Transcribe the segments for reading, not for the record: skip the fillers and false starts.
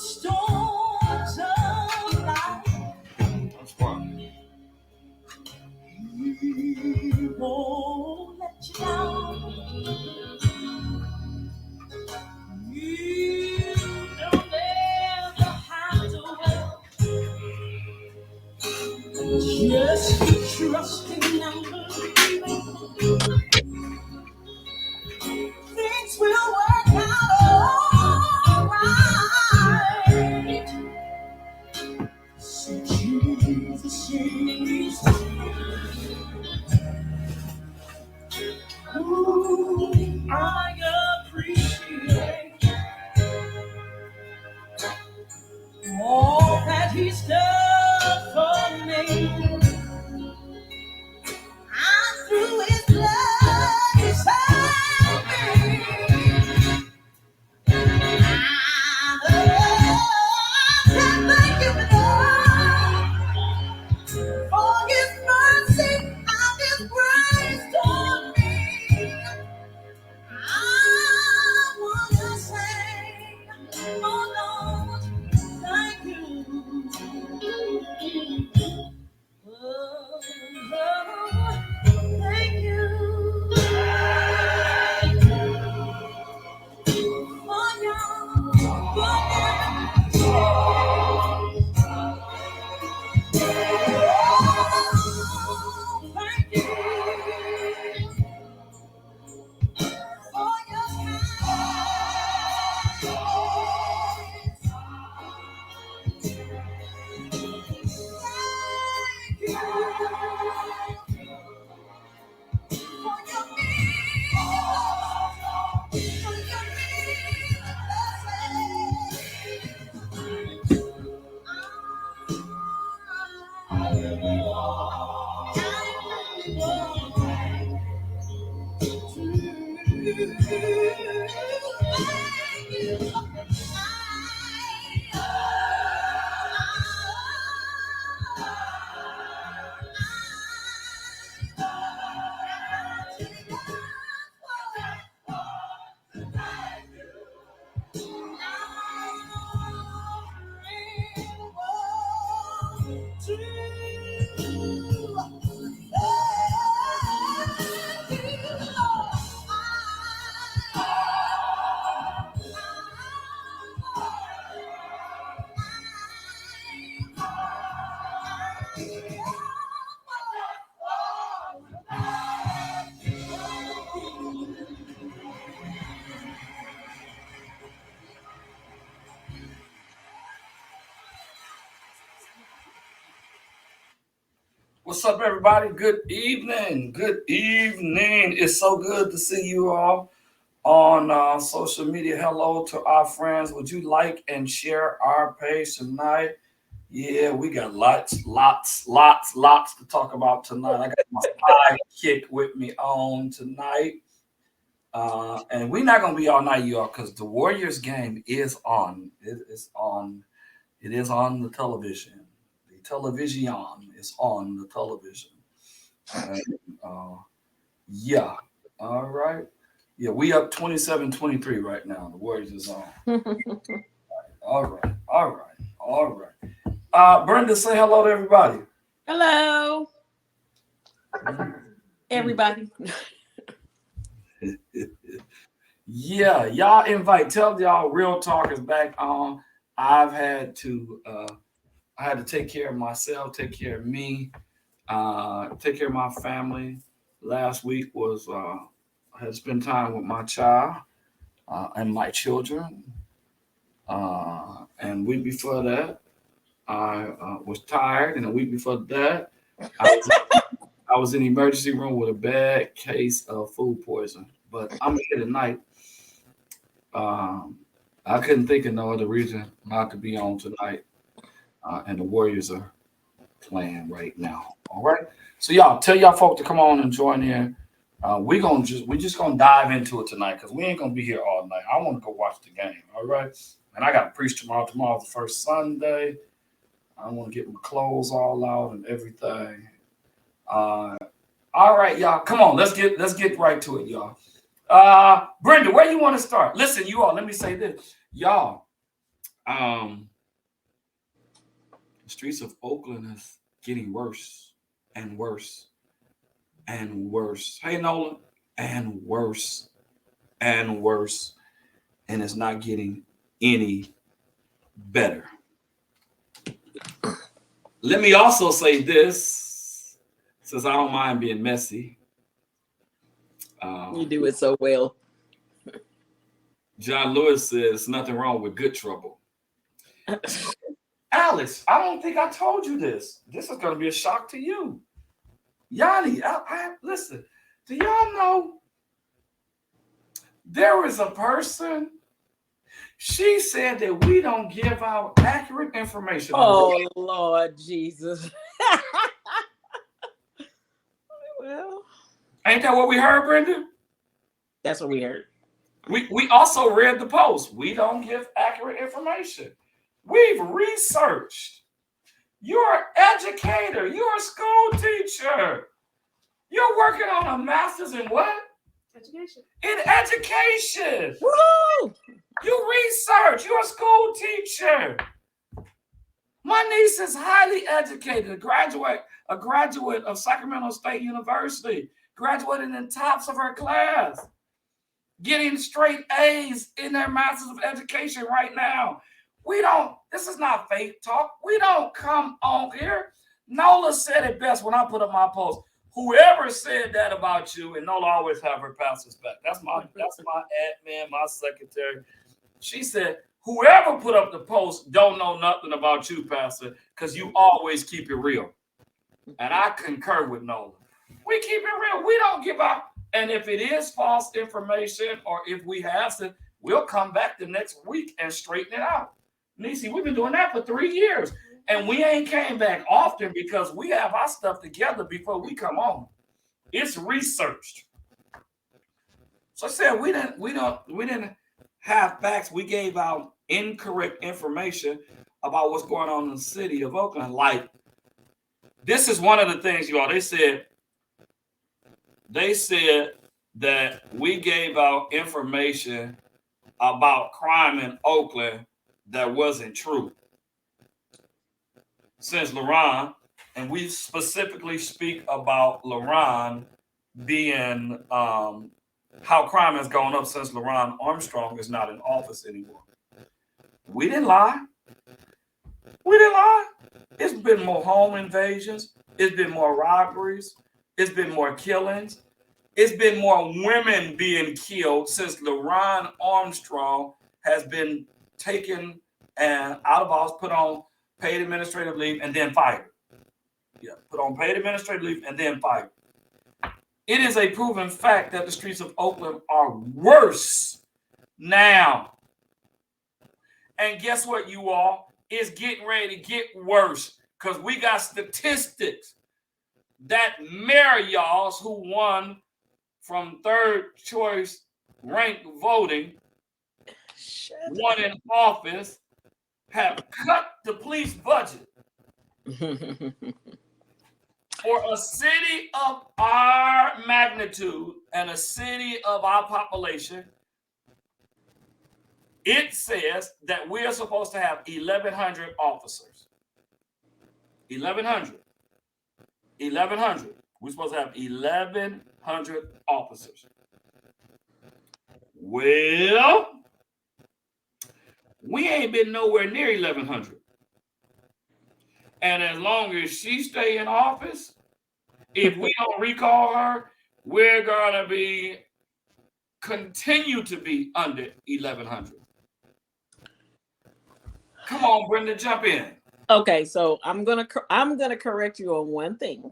storms of life. That's fun. He won't let you down. You don't ever have to wait. Just keep trusting and believing. Things will work out all right. So Jesus is who I appreciate all that He's done for me. I'm through His blood, He saved me. I thank you, Lord, for His mercy and His grace toward me. I wanna say, oh Lord, thank you. Oh, thank you for your thank you for your What's up, everybody? Good evening. Good evening. It's so good to see you all on social media. Hello to our friends. Would you like and share our page tonight? Yeah, we got lots to talk about tonight. I got my sidekick with me on tonight. And we're not going to be all night, y'all, because the Warriors game is on. It is on. It is on the television. The television is on the television. And, yeah. All right. Yeah, we up 27-23 right now. The Warriors is on. All right. Brenda, say hello to everybody. Hello, everybody. Yeah, y'all invite. Tell y'all Real Talk is back on. I had to take care of myself, take care of me, take care of my family. Last week was I had to spend time with my child and my children. And week before that, I was tired, and a week before that, I was in the emergency room with a bad case of food poisoning. But I'm here tonight. I couldn't think of no other reason not to be on tonight. And the Warriors are playing right now. All right. So y'all tell y'all folk to come on and join in. We're just gonna dive into it tonight because we ain't gonna be here all night. I want to go watch the game. All right. And I gotta preach tomorrow. Tomorrow's the first Sunday. I want to get my clothes all out and everything. All right, y'all. Come on, let's get right to it, y'all. Brenda, where you want to start? Listen, you all, let me say this. Y'all, The streets of Oakland is getting worse and worse and worse. Hey, Nolan, and worse and worse, and it's not getting any better. Let me also say this, since I don't mind being messy. You do it so well. John Lewis says nothing wrong with good trouble. Alice, I don't think I told you this. This is going to be a shock to you. Yanni, listen, do y'all know there is a person, she said that we don't give out accurate information. Oh, Lord Jesus. Well, ain't that what we heard, Brenda? That's what we heard. We also read the post. We don't give accurate information. We've researched. You're an educator. You're a school teacher. You're working on a master's in what? Education. In education. Woo! You research. You're a school teacher. My niece is highly educated, a graduate of Sacramento State University, graduating in tops of her class, getting straight A's in their Masters of Education right now. This is not fake talk. We don't come on here. Nola said it best when I put up my post. Whoever said that about you, and Nola always have her pastor's back. That's my admin, my secretary. She said, whoever put up the post don't know nothing about you, Pastor, because you always keep it real. And I concur with Nola. We keep it real. We don't give out. And if it is false information or if we have to, we'll come back the next week and straighten it out. Nisi, we've been doing that for 3 years. And we ain't came back often because we have our stuff together before we come on. It's researched. So I said we didn't have facts. We gave out incorrect information about what's going on in the city of Oakland. Like, this is one of the things, y'all. They said that we gave out information about crime in Oakland that wasn't true. Since LaRon, and we specifically speak about LaRon being how crime has gone up since LaRon Armstrong is not in office anymore. We didn't lie. It's been more home invasions. It's been more robberies. It's been more killings. It's been more women being killed since LaRon Armstrong has been taken and out of office, put on paid administrative leave, and then fired. Yeah, put on paid administrative leave and then fired. It is a proven fact that the streets of Oakland are worse now. And guess what, you all? It's getting ready to get worse because we got statistics that mayor y'all who won from third choice ranked voting, won in office, have cut the police budget for a city of our magnitude and a city of our population. It says that we are supposed to have 1,100 officers. 1,100. We're supposed to have 1,100 officers. Well, we ain't been nowhere near 1,100. And as long as she stay in office, if we don't recall her, we're gonna continue to be under 1,100. Come on, Brenda, jump in. Okay, so I'm gonna correct you on one thing.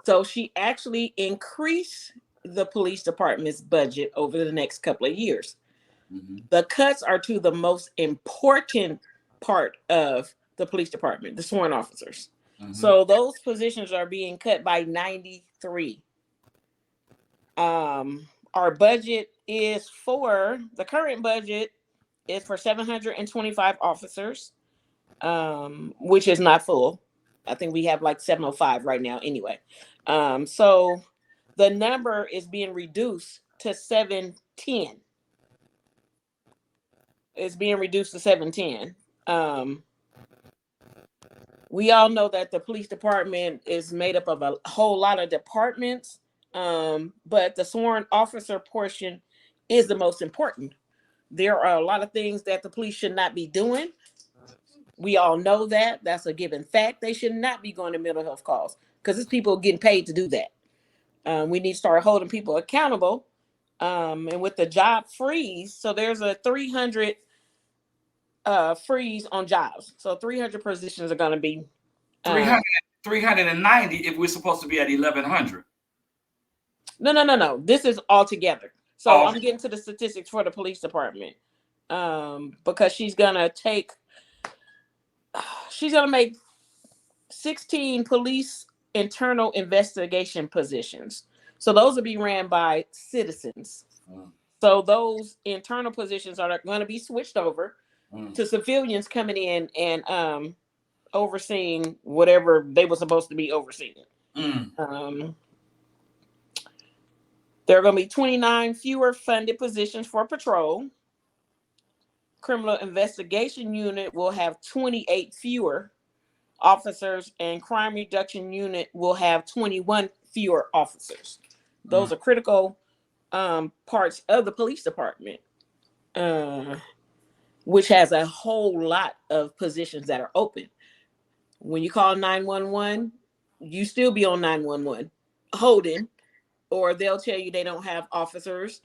So she actually increased the police department's budget over the next couple of years. Mm-hmm. The cuts are to the most important part of the police department, the sworn officers. Mm-hmm. So those positions are being cut by 93. Our budget is the current budget is for 725 officers, which is not full. I think we have like 705 right now anyway. So the number is being reduced to 710. It's being reduced to 710. We all know that the police department is made up of a whole lot of departments, but the sworn officer portion is the most important. There are a lot of things that the police should not be doing. We all know that. That's a given fact. They should not be going to mental health calls because it's people getting paid to do that. We need to start holding people accountable. And with the job freeze, so there's a 300 freeze on jobs. So 300 positions are going to be 390 if we're supposed to be at 1100. No. This is all together. So Oh. I'm getting to the statistics for the police department because she's going to make 16 police internal investigation positions. So those will be ran by citizens. So those internal positions are going to be switched over to civilians coming in and overseeing whatever they were supposed to be overseeing. There are going to be 29 fewer funded positions for patrol. Criminal investigation unit will have 28 fewer officers, and crime reduction unit will have 21 fewer officers. Those are critical parts of the police department, which has a whole lot of positions that are open. When you call 911, you still be on 911 holding, or they'll tell you they don't have officers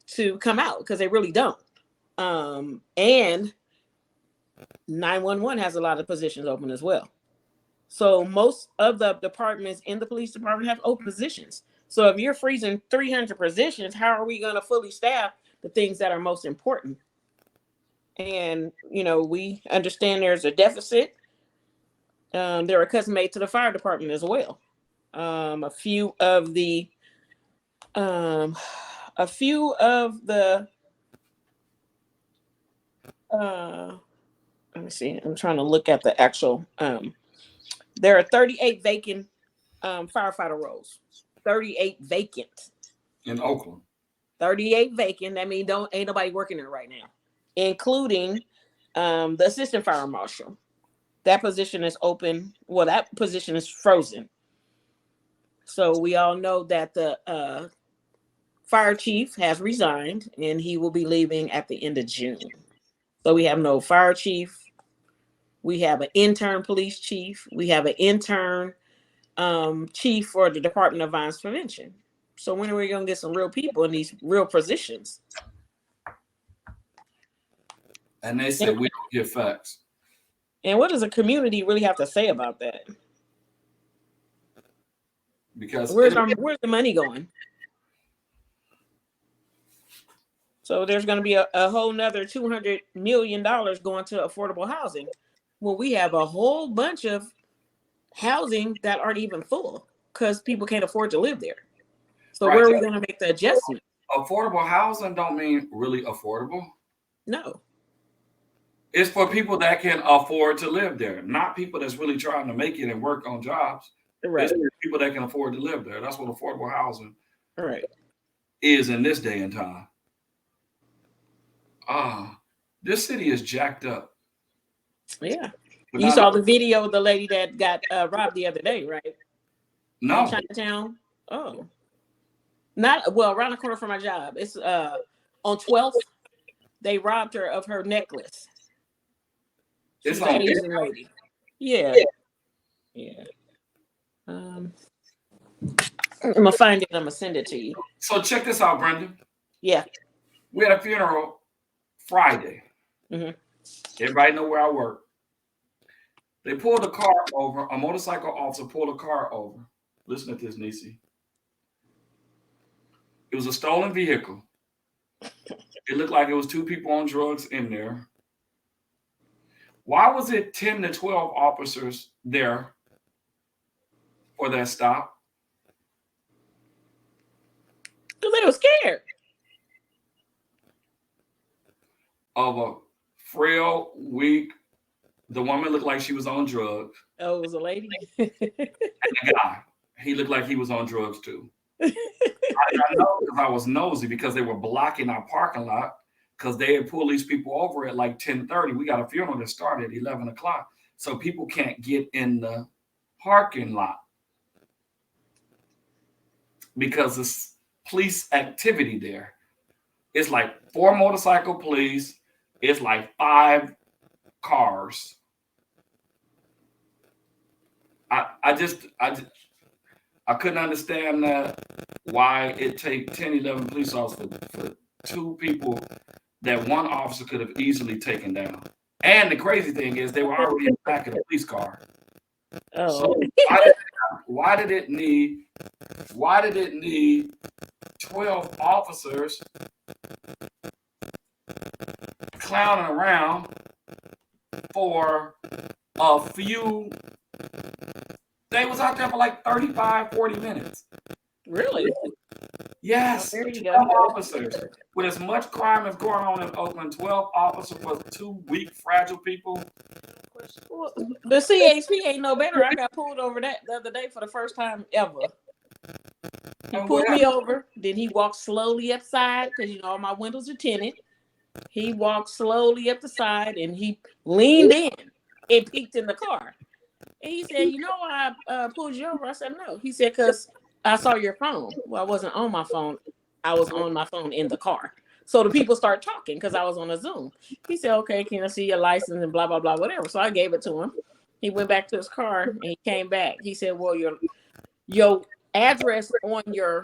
to come out because they really don't. And 911 has a lot of positions open as well. So most of the departments in the police department have open positions. So if you're freezing 300 positions, how are we going to fully staff the things that are most important? And, we understand there's a deficit. There are cuts made to the fire department as well. A few of the let me see. I'm trying to look at the actual. There are 38 vacant firefighter roles. 38 vacant in Oakland. 38 vacant. That means ain't nobody working there right now, including the assistant fire marshal. That position is open. Well, that position is frozen. So we all know that the fire chief has resigned, and he will be leaving at the end of June. So we have no fire chief. We have an intern police chief. We have an intern chief for the Department of Violence Prevention. So when are we going to get some real people in these real positions? And they say we don't get facts. And what does the community really have to say about that? Because where's the money going? So there's going to be a whole nother $200 million going to affordable housing. Well, we have a whole bunch of housing that aren't even full because people can't afford to live there. So where are we going to make the adjustment? Affordable housing don't mean really affordable. No. It's for people that can afford to live there, not people that's really trying to make it and work on jobs. Right. It's people that can afford to live there. That's what affordable housing is in this day and time. This city is jacked up. Yeah. But you saw the video of the lady that got robbed the other day, right? No. In Chinatown. Oh. Around the corner from my job. It's on 12th. They robbed her of her necklace. She's an Asian lady. Yeah. I'm gonna find it. I'm gonna send it to you. So check this out, Brenda. Yeah. We had a funeral Friday. Mm-hmm. Everybody know where I work. They pulled a car over. A motorcycle officer pulled a car over. Listen to this, Nisi. It was a stolen vehicle. It looked like it was two people on drugs in there. Why was it 10 to 12 officers there for that stop? Because they were scared. Of a frail, weak, the woman looked like she was on drugs. Oh, it was a lady? And the guy, he looked like he was on drugs too. I know because I was nosy because they were blocking our parking lot because they had pulled these people over at like 10:30. We got a funeral that started at 11 o'clock. So people can't get in the parking lot because it's police activity there. It's like 4 motorcycle police. It's like 5 cars. I couldn't understand that, why it take 10, 11 police officers for 2 people that one officer could have easily taken down. And the crazy thing is they were already in the back of the police car. Oh. So why did it need 12 officers clowning around for a few? They was out there for like 35, 40 minutes. Really? Yes, There you 12 go. officers. With as much crime as going on in Oakland, 12 officers for 2 weak, fragile people. Well, the CHP ain't no better. I got pulled over the other day for the first time ever. He pulled me over. Then he walked slowly up side because, all my windows are tinted. He walked slowly up the side and he leaned in and peeked in the car. And he said, why I pulled you over? I said, no. He said, because I saw your phone. Well, I wasn't on my phone. I was on my phone in the car. So the people start talking because I was on a Zoom. He said, okay, can I see your license and blah, blah, blah, whatever. So I gave it to him. He went back to his car and he came back. He said, well, your address on your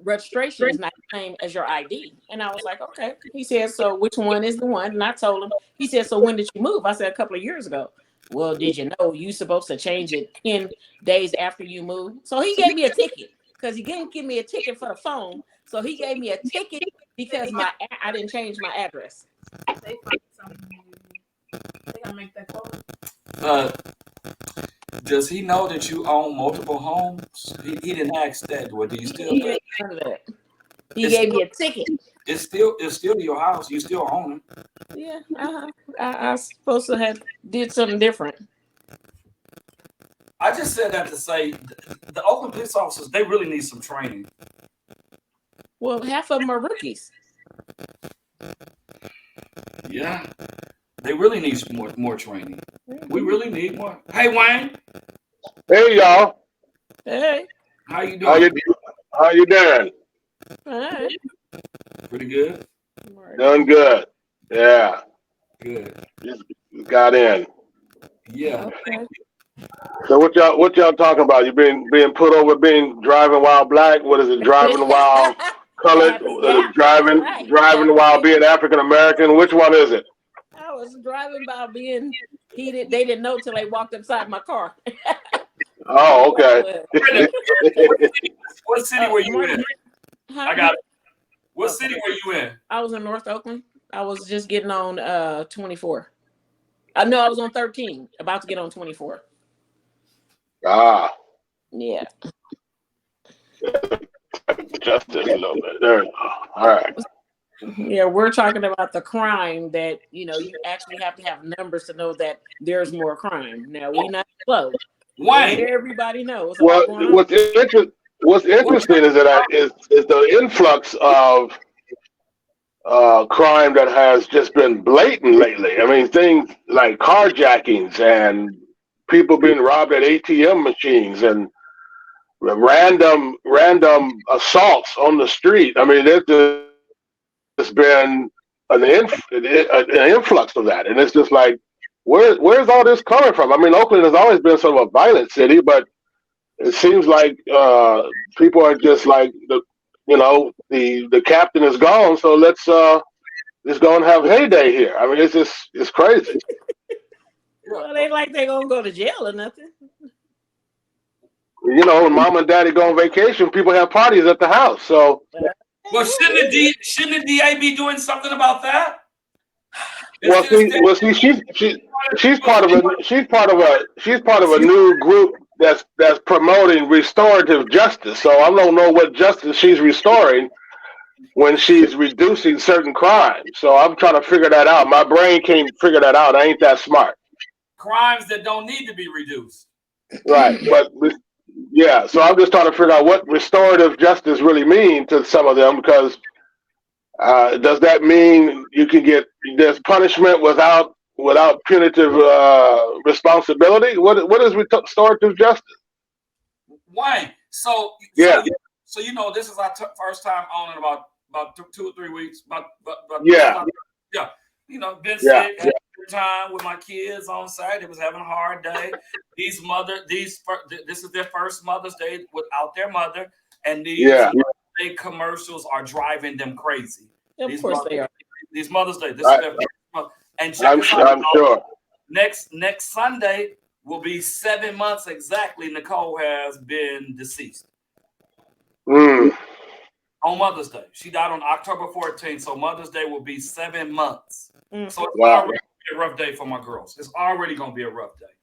registration is not the same as your ID. And I was like, okay. He said, so which one is the one? And I told him. He said, so when did you move? I said, a couple of years ago. Well, did you know you supposed to change it 10 days after you move? So he gave me a ticket because he didn't give me a ticket for the phone. So he gave me a ticket because I didn't change my address. They find something. They gonna make that call. Does he know that you own multiple homes? He didn't ask that. What do you still? He didn't know that. He gave me a ticket. It's still your house. You still own it. Yeah, I supposed to have did something different. I just said that to say the Oakland police officers, they really need some training. Well, half of them are rookies. Yeah, they really need more training. We really need more. Hey, Wayne. Hey, y'all. Hey. How you doing? How you doing? Hey. Pretty good. Doing good. Yeah. Good. Just got in. Yeah. Okay. So what y'all talking about? You being put over, driving while black? What is it? Driving while colored? Yeah, driving right. while being African American? Which one is it? I was driving by being heated. They didn't know till they walked inside my car. Oh, okay. What city were you in? Huh? I got it. What city were you in? I was in North Oakland. I was just getting on 24. No, I was on 13, about to get on 24. Ah. Yeah. Just a little bit. There we go. All right. Yeah, we're talking about the crime that, you actually have to have numbers to know that there's more crime. Now, we're not slow. Wayne. Everybody knows. Well, what's interesting is that is the influx of crime that has just been blatant lately. I mean, things like carjackings and people being robbed at ATM machines and random assaults on the street. I mean, there's been an influx of that, and it's just like, where's all this coming from? I mean, Oakland has always been sort of a violent city, but it seems like people are just like the captain is gone, so let's go and have heyday here. I mean, it's crazy. Well, they like they're gonna go to jail or nothing. When mom and daddy go on vacation, people have parties at the house. So, well, shouldn't the DA be doing something about that? She's part of a new group that's promoting restorative justice. So I don't know what justice she's restoring when she's reducing certain crimes. So I'm trying to figure that out. My brain can't figure that out. I ain't that smart. Crimes that don't need to be reduced. Right, but yeah. So I'm just trying to figure out what restorative justice really means to some of them, because Does that mean you can get there's punishment without punitive responsibility? What is restorative justice? Wayne, so Yeah. this is our first time on in about 2 or 3 weeks. Yeah. Yeah. Been Yeah. sick, had a good time with my kids on Saturday. Was having a hard day. This is their first Mother's Day without their mother, and these Mother's Day commercials are driving them crazy. Of course they are. These Mother's Day. This is their first month. And I'm sure. Next Sunday will be 7 months exactly. Nicole has been deceased. On Mother's Day. She died on October 14th, so Mother's Day will be 7 months. So it's already a rough day for my girls. It's already going to be a rough day.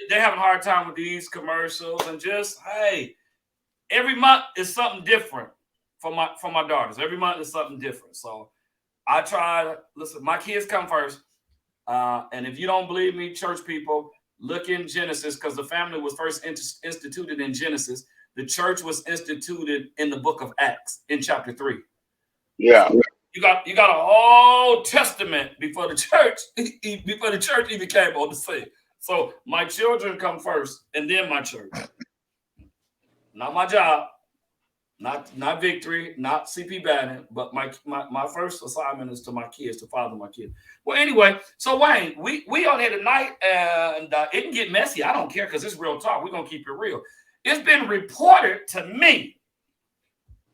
They're having a hard time with these commercials, and just, hey, every month is something different for my daughters. Every month is something different. So I try to listen. My kids come first, and if you don't believe me, church people, look in Genesis, because the family was first instituted in Genesis. The church was instituted in the book of Acts in chapter 3. Yeah. You got a whole testament before the church even came on the scene. So my children come first, and then my church. Not my job, not victory, not CP Bannon, but my first assignment is to my kids, to father my kids. Well, anyway, so Wayne, we on here tonight, and it can get messy. I don't care, because it's real talk. We're gonna keep it real. It's been reported to me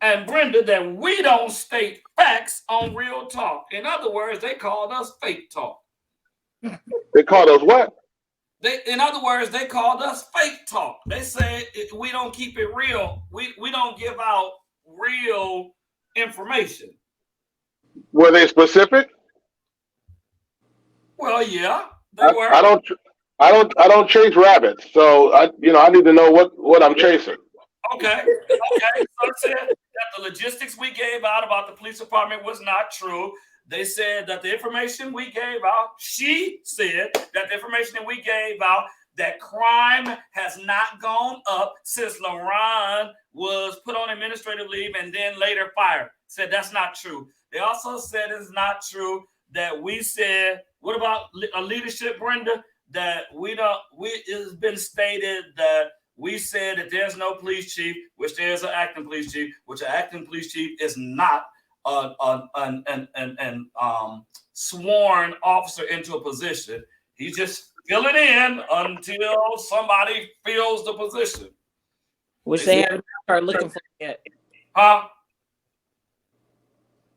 and Brenda that we don't state facts on Real Talk. In other words, they called us fake talk. They called us what? In other words, they called us fake talk. They said we don't keep it real. We don't give out real information. Were they specific? Well, yeah, they were. I don't chase rabbits, so I need to know what I'm chasing. Okay. So it said that the logistics we gave out about the police department was not true. They said that the information we gave out, she said that the information that we gave out, that crime has not gone up since LaRon was put on administrative leave and then later fired. Said that's not true. They also said it's not true that we said, what about a leadership, Brenda? That it's been stated that we said that there's no police chief, which there's an acting police chief, which an acting police chief is not an sworn officer into a position. He's just filling in until somebody fills the position. Which they haven't started looking for yet. Huh?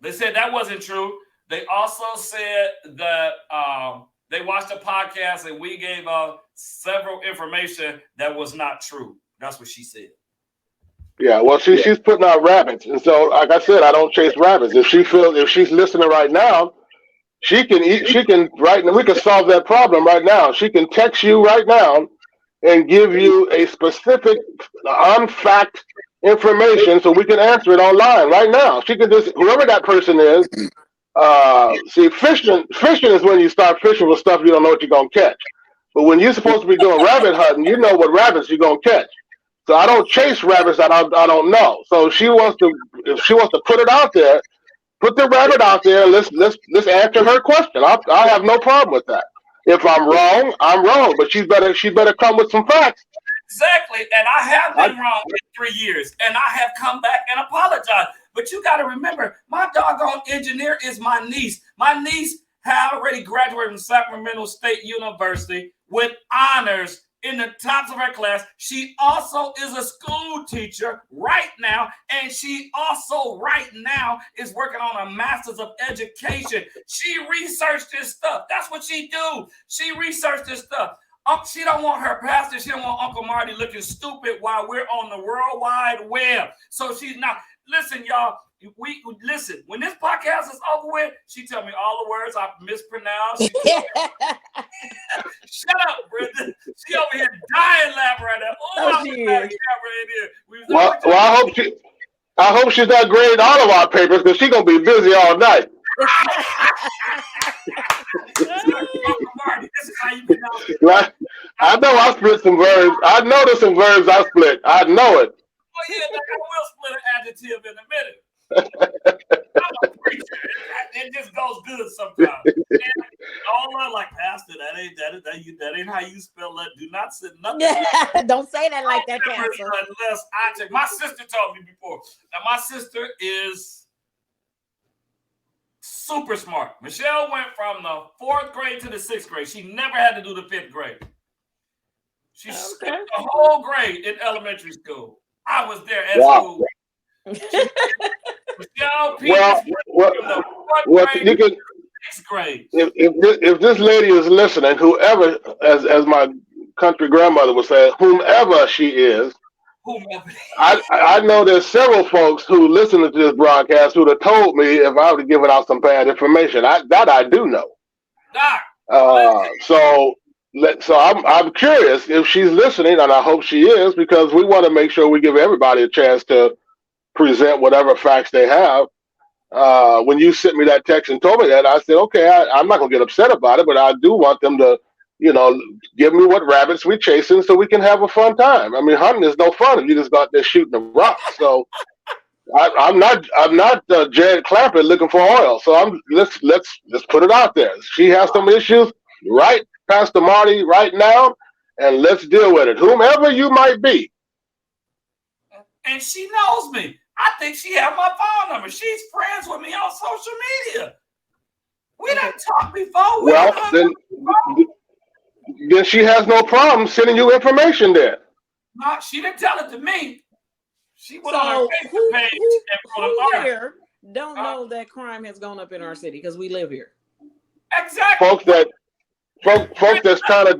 They said that wasn't true. They also said that they watched a podcast and we gave several information that was not true. That's what she said. Yeah, well, she's putting out rabbits, and so, like I said, I don't chase rabbits. If she's listening right now, she can right now. We can solve that problem right now. She can text you right now and give you a specific unfact information, so we can answer it online right now. She can just, whoever that person is. See, fishing is when you start fishing with stuff you don't know what you're gonna catch. But when you're supposed to be doing rabbit hunting, you know what rabbits you're gonna catch. So I don't chase rabbits that I don't know. So if she wants to put it out there, put the rabbit out there. Let's answer her question. I have no problem with that. If I'm wrong, I'm wrong. But she better come with some facts. Exactly, and I have been wrong in 3 years, and I have come back and apologized. But you got to remember, my doggone engineer is my niece. My niece had already graduated from Sacramento State University with honors in the tops of her class. She also is a school teacher right now, and she also right now is working on a master's of education. She researched this stuff. That's what she do. She researched this stuff. She don't want her pastor. She don't want Uncle Marty looking stupid while we're on the World Wide Web. So she's not. Listen, y'all. Listen. When this podcast is over with, she tell me all the words I mispronounced. Shut up, Brenda. She over here dying laughing right now. Oh, she is. Well, I hope she's not grading all of our papers, because she's gonna be busy all night. Right. I know I split some verbs. I know there's some verbs I split. I know it. Oh yeah, I will split an adjective in a minute. I'm a preacher. It just goes good sometimes. And all like Pastor, that ain't how you spell that. Do not say nothing. Don't say that like that, Pastor. Unless I take. My sister told me before. Now my sister is super smart. Michelle went from the 4th grade to the 6th grade. She never had to do the 5th grade. She skipped the whole grade in elementary school. I was there at school. Michelle you can. 6th grade. If this lady is listening, whoever, as my country grandmother would say, whomever she is, I know there's several folks who listen to this broadcast who'd have told me if I would have given out some bad information. I do know. So I'm curious if she's listening, and I hope she is, because we want to make sure we give everybody a chance to present whatever facts they have. When you sent me that text and told me that, I said, okay, I'm not going to get upset about it, but I do want them to, give me what rabbits we're chasing so we can have a fun time. I mean, hunting is no fun if you just go out there shooting a rock. So I'm not Jared Clampett looking for oil. So let's put it out there. She has some issues, right, Pastor Marty, right now, and let's deal with it. Whomever you might be. And she knows me. I think she has my phone number. She's friends with me on social media. We done talked before. Well, then she has no problem sending you information there. No, she didn't tell it to me. She went on her Facebook page and who here don't know that crime has gone up in our city because we live here. Exactly. Folks that's trying to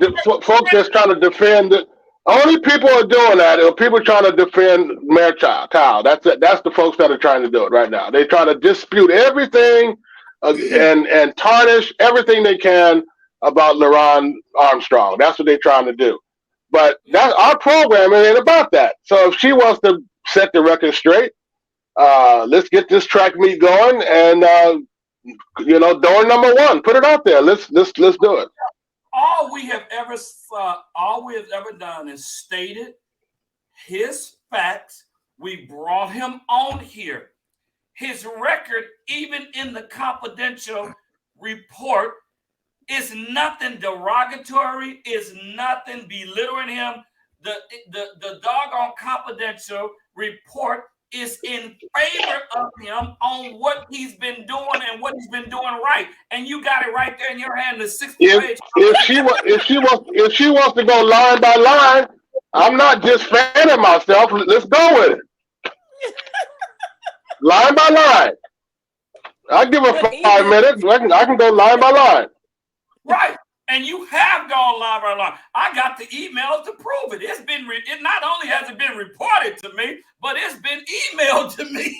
defend it. Only people are doing that are people trying to defend Mayor Kyle. That's it. That's the folks that are trying to do it right now. They're trying to dispute everything and tarnish everything they can about LaRon Armstrong. That's what they're trying to do. But that's our program ain't about that. So if she wants to set the record straight, let's get this track meet going, and door number 1, put it out there. Let's do it. All we have ever done is stated his facts. We brought him on here. His record, even in the confidential report, is nothing derogatory, is nothing belittling him. The doggone confidential report is in favor of him on what he's been doing and what he's been doing right. And you got it right there in your hand, the 60th page. If she wants to go line by line, I'm not just fanning myself. Let's go with it. Line by line. I'll give her 5 minutes. I can go line by line. Right. And you have gone line by line. I got the emails to prove it. It not only has it been reported to me, but it's been emailed to me.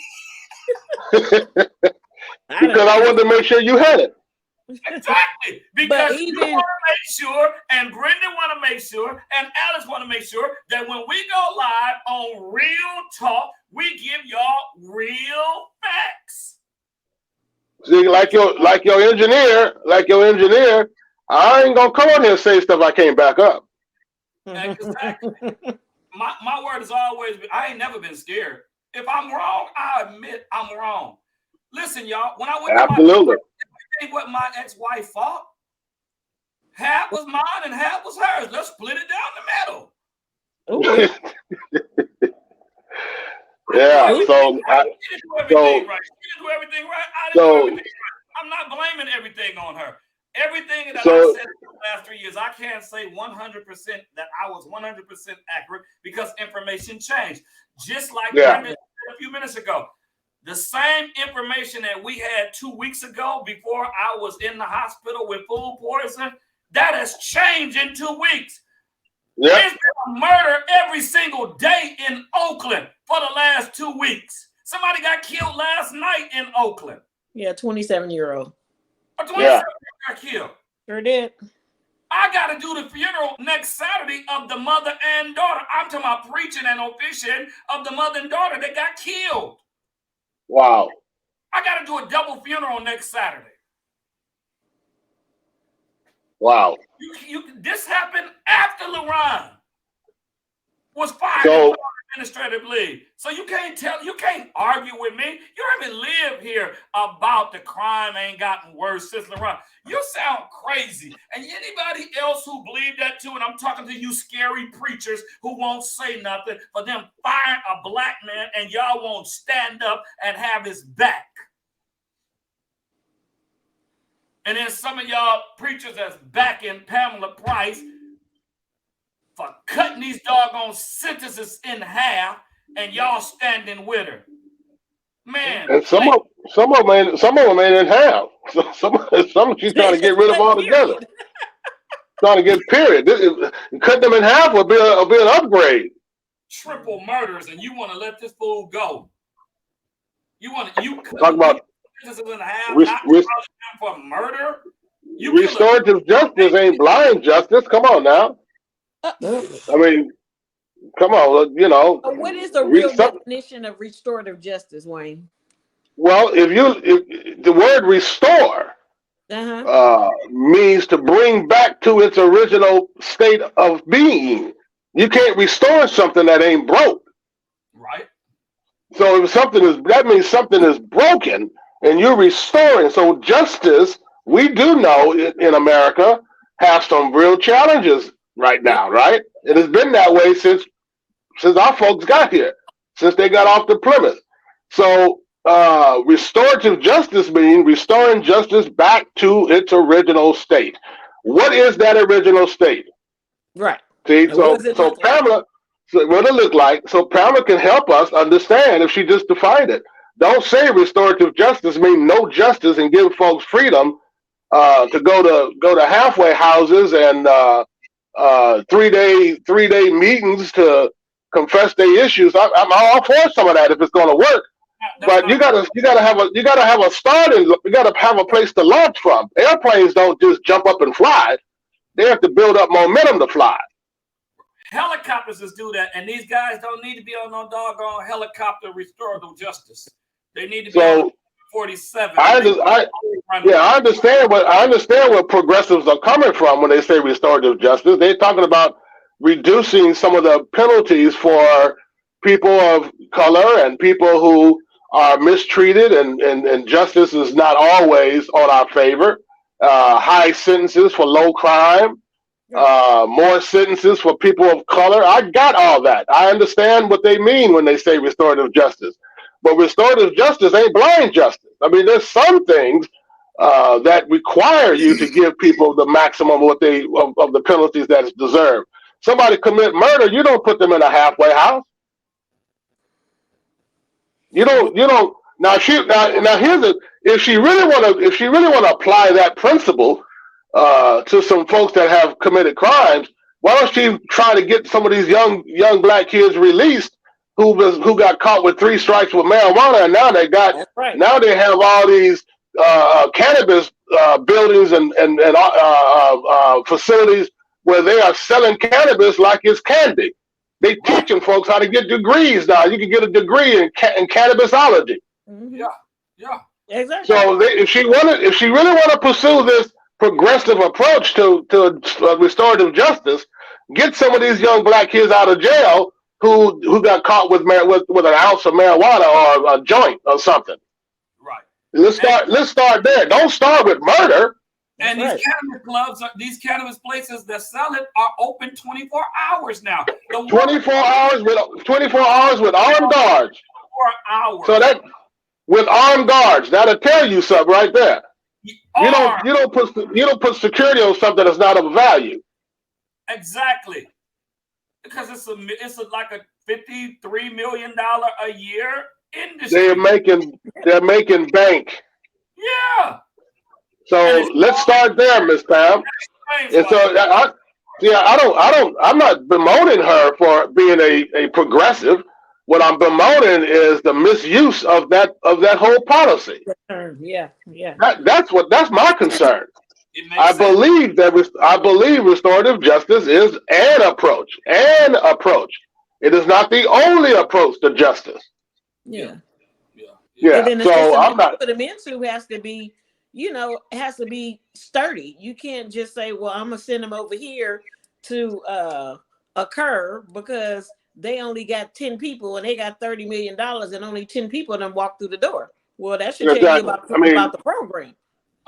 Because I wanted to make sure you had it. Exactly. Because you want to make sure, and Brenda want to make sure, and Alice want to make sure that when we go live on Real Talk, we give y'all real facts. See, like your engineer, I ain't gonna come on here and say stuff I can't back up. Exactly. My word is always, I ain't never been scared. If I'm wrong, I admit I'm wrong. Listen, y'all, when I went Absolutely. to what my ex-wife fought, half was mine and half was hers. Let's split it down the middle. Yeah, She didn't do everything right. I didn't do everything right. I'm not blaming everything on her. Everything that I said in the last 3 years, I can't say 100% that I was 100% accurate because information changed. Just like Brenda said a few minutes ago. The same information that we had 2 weeks ago before I was in the hospital with food poisoning, that has changed in 2 weeks. Yep. There's been a murder every single day in Oakland for the last 2 weeks. Somebody got killed last night in Oakland. Yeah, 27-year-old. A 27-year-old got killed. Sure did. I got to do the funeral next Saturday of the mother and daughter. I'm talking about preaching and officiating of the mother and daughter that got killed. Wow. I got to do a double funeral next Saturday. Wow. This happened after LaRon was fired. So administrative leave. So you can't argue with me. You haven't lived here about the crime ain't gotten worse since LeBron. You sound crazy. And anybody else who believe that too, and I'm talking to you scary preachers who won't say nothing, for them firing a black man and y'all won't stand up and have his back. And then some of y'all preachers that's backing Pamela Price for cutting these doggone sentences in half, and y'all standing with her. Man. And some of them ain't in half. Some she's trying to get rid of altogether. Trying to get period. Cut them in half would be an upgrade. Triple murders, and you want to let this fool go. You talk about sentences in half, not for murder. Restorative justice ain't blind justice. Come on now. I mean, come on, What is the real definition of restorative justice, Wayne? Well, if the word restore means to bring back to its original state of being. You can't restore something that ain't broke. Right. So if that means something is broken and you're restoring. So justice, we do know in America, has some real challenges right now, right? It has been that way since our folks got here, since they got off the Plymouth. So restorative justice means restoring justice back to its original state. What is that original state? Right. See, so Pamela, what it look like? So Pamela can help us understand if she just defined it. Don't say restorative justice mean no justice and give folks freedom to go to halfway houses and 3-day meetings to confess their issues. I'm all for some of that if it's going to work. But you gotta have a starting. You gotta have a place to launch from. Airplanes don't just jump up and fly. They have to build up momentum to fly. Helicopters just do that, and these guys don't need to be on no doggone helicopter restorative justice. They need to be on 47. I understand where progressives are coming from when they say restorative justice. They're talking about reducing some of the penalties for people of color and people who are mistreated, and justice is not always on our favor. High sentences for low crime. More sentences for people of color. I got all that. I understand what they mean when they say restorative justice. But restorative justice ain't blind justice. I mean, there's some things that require you to give people the maximum of the penalties that is deserved. Somebody commit murder, you don't put them in a halfway house. You don't. Now here's it. If she really want to apply that principle to some folks that have committed crimes, why don't she try to get some of these young black kids released who got caught with 3 strikes with marijuana, and now now they have all these cannabis buildings and facilities where they are selling cannabis like it's candy. They teaching folks how to get degrees now. You can get a degree in cannabisology. Mm-hmm. Yeah, exactly. So if she really want to pursue this progressive approach to restorative justice, get some of these young black kids out of jail who got caught with an ounce of marijuana or a joint or something. Right. Let's start there. Don't start with murder. And these cannabis clubs, these cannabis places that sell it are open 24 hours now. 24 hours with armed guards. 24 hours. So that with armed guards, that'll tell you something right there. You don't put security on something that's not of value. Exactly. Because it's like a $53 million a year industry. They're making bank. Yeah. So let's start there, Miss Pam. And so I'm not bemoaning her for being a progressive. What I'm bemoaning is the misuse of that whole policy. Yeah. That's my concern. I believe restorative justice is an approach. It is not the only approach to justice. Yeah. And then so I'm not. Put them into has to be, has to be sturdy. You can't just say, "Well, I'm gonna send them over here to occur," because they only got 10 people and they got $30 million and only 10 people of them walk through the door. Well, that should tell you about the program.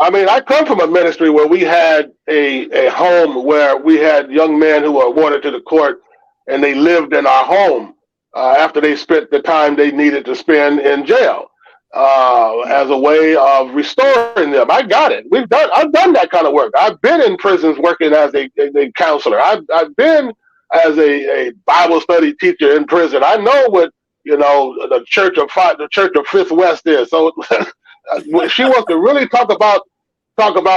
I mean, I come from a ministry where we had a home where we had young men who were awarded to the court, and they lived in our home after they spent the time they needed to spend in jail as a way of restoring them. I got it. I've done that kind of work. I've been in prisons working as a counselor. I've been as a Bible study teacher in prison. I know what the Church of Fifth West is. So when she wants to really talk about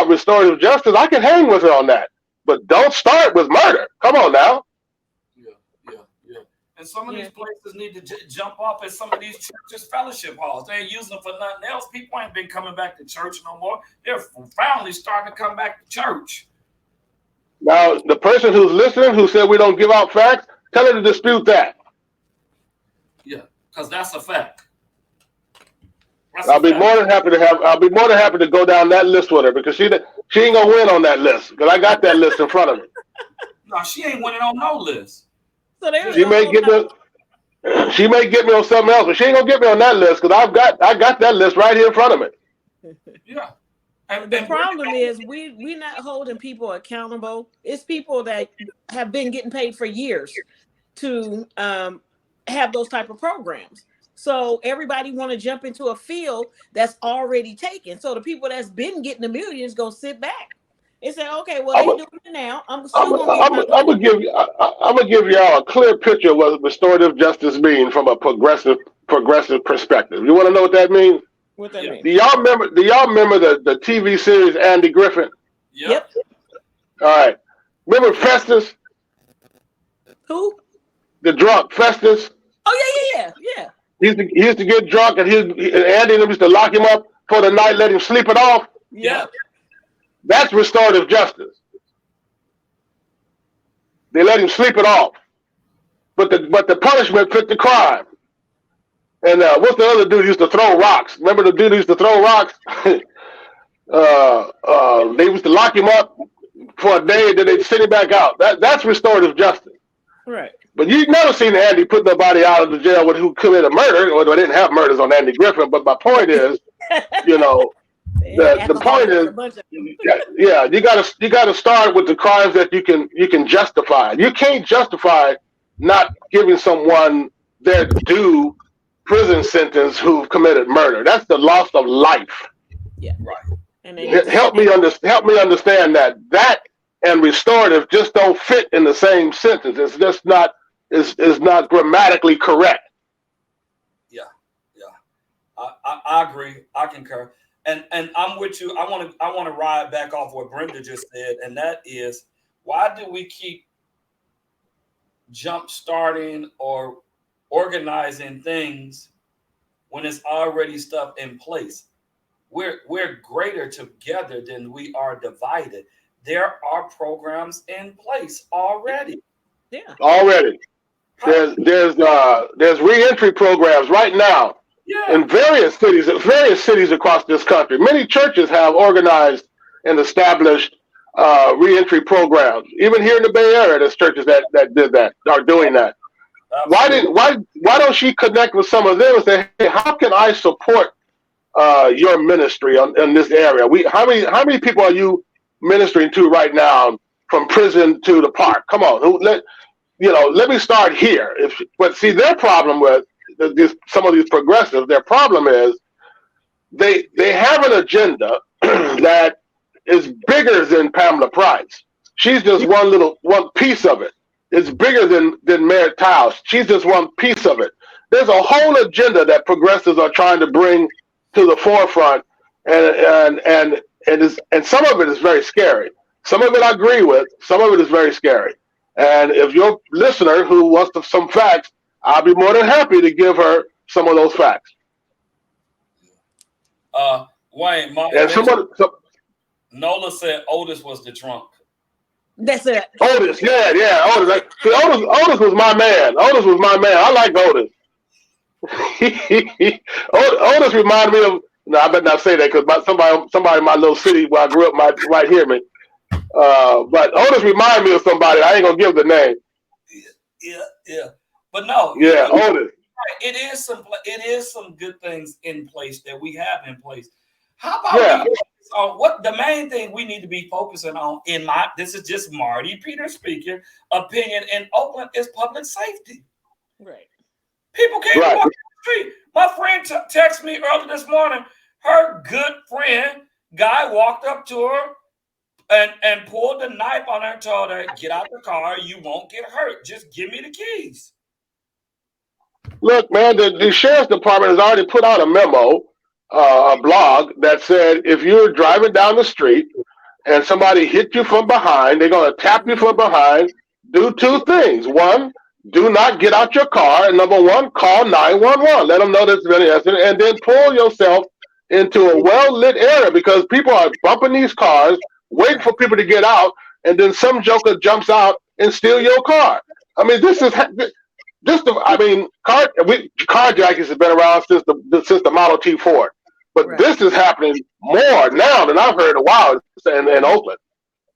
restorative justice, I can hang with her on that. But don't start with murder. Come on now. Yeah. And some of these places need to jump off at some of these churches' fellowship halls. They ain't using them for nothing else. People ain't been coming back to church no more. They're finally starting to come back to church. Now, the person who's listening, who said we don't give out facts, tell her to dispute that. Yeah, because that's a fact. I'll be more than happy to go down that list with her, because she ain't gonna win on that list, because I got that list in front of me. No, she ain't winning on no list. So she may get me on something else, but she ain't gonna get me on that list, because I got that list right here in front of me. Yeah. The problem is we're not holding people accountable. It's people that have been getting paid for years to have those type of programs. So everybody want to jump into a field that's already taken. So the people that's been getting the millions go sit back and say, okay, well, they're doing it now. I'm gonna give y'all a clear picture of what restorative justice means from a progressive perspective. You want to know what that means? What that means? Do y'all remember the TV series Andy Griffin? Yep. All right. Remember Festus? Who? The drunk Festus. Oh yeah. He used to get drunk, and Andy used to lock him up for the night, let him sleep it off. Yeah. That's restorative justice. They let him sleep it off, but the punishment fit the crime. And what's the other dude who used to throw rocks? Remember the dude who used to throw rocks? They used to lock him up for a day, and then they'd send him back out. That's restorative justice. Right. But you've never seen Andy put nobody out of the jail who committed a murder. Or they didn't have murders on Andy Griffin. But my point is, the point is, you gotta start with the crimes that you can justify. You can't justify not giving someone their due prison sentence who've committed murder. That's the loss of life. Yeah, right. And help me understand that and restorative just don't fit in the same sentence. It's just not is not grammatically correct. Yeah. I agree. I concur. And I'm with you. I want to ride back off what Brenda just said, and that is, why do we keep jump starting or organizing things when it's already stuff in place? We're greater together than we are divided. There are programs in place already. Yeah. Already. There's reentry programs right now in various cities across this country. Many churches have organized and established reentry programs. Even here in the Bay Area, there's churches that did that, are doing that. Why don't she connect with some of them and say, hey, how can I support your ministry in this area? How many people are you ministering to right now, from prison to the park? Come on, let me start here. But see, their problem with some of these progressives, their problem is they have an agenda that is bigger than Pamela Price. She's just one piece of it. It's bigger than Mayor Taos. She's just one piece of it. There's a whole agenda that progressives are trying to bring to the forefront, and some of it is very scary. Some of it I agree with. Some of it is very scary. And if your listener who wants some facts, I'll be more than happy to give her some of those facts. Wayne, Nola said Otis was the drunk. That's it. Otis, yeah, Otis. Otis was my man. I like Otis. Otis reminded me of. No, I better not say that, because somebody in my little city where I grew up might hear me. But Otis reminded me of somebody. I ain't gonna give the name. Yeah. But no, Yeah, Otis. it is some good things in place that we have in place. How about we focus on what the main thing we need to be focusing on this is just Marty Peter speaking opinion in Oakland is public safety. Right. People can't walk down the street. My friend texted me early this morning. Her good friend guy walked up to her and pulled the knife on her and told her, "Get out the car. You won't get hurt. Just give me the keys." Look, man, the sheriff's department has already put out a memo, a blog that said if you're driving down the street and somebody hit you from behind, they're going to tap you from behind. Do two things. One, do not get out your car. And number one, call 911. Let them know there's been an accident. And then pull yourself into a well-lit area because people are bumping these cars, waiting for people to get out, and then some joker jumps out and steal your car. I mean, carjackings have been around since the Model T Ford. But this is happening more now than I've heard in a while in Oakland.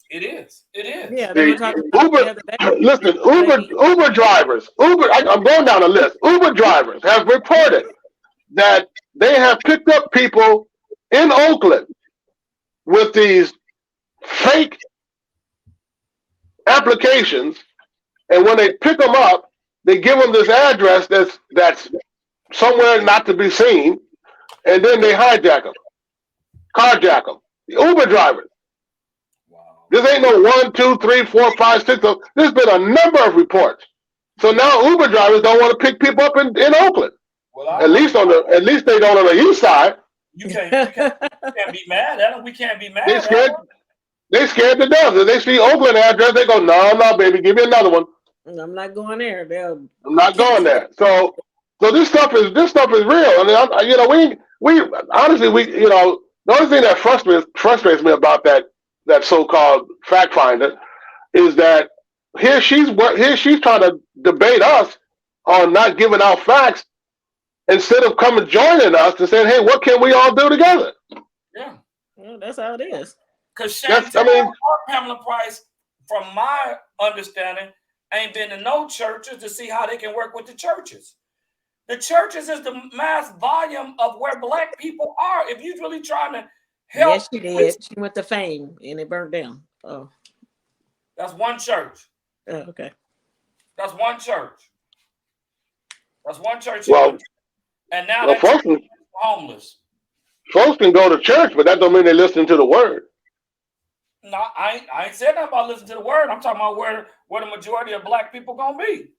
It is. Yeah, Uber drivers. I'm going down the list. Uber drivers have reported that they have picked up people in Oakland with these fake applications, and when they pick them up, they give them this address that's somewhere not to be seen, and then they hijack them, carjack them. The Uber drivers. Wow. This ain't no 1, 2, 3, 4, 5, 6. There's been a number of reports. So now Uber drivers don't want to pick people up in Oakland. Well, at least they don't on the east side. You can't be mad at them. We can't be mad. They scared to death. If they see Oakland address, they go, no, baby, give me another one. I'm not going there. I'm not going there. So this stuff is real. I mean, we honestly, the only thing that frustrates me about that so-called fact finder is that here she's trying to debate us on not giving out facts instead of coming joining us and saying, hey, what can we all do together? Yeah, well, that's how it is. Because Pamela Price, from my understanding, ain't been to no churches to see how they can work with the churches. The churches is the mass volume of where Black people are. If you're really trying to help. Yes, she did. She went to Fame and it burned down. Oh. That's one church. Oh, okay. That's one church. Well, and now they're homeless. Folks can go to church, but that don't mean they listen to the word. No, I ain't said nothing about listening to the word. I'm talking about where the majority of Black people gonna be.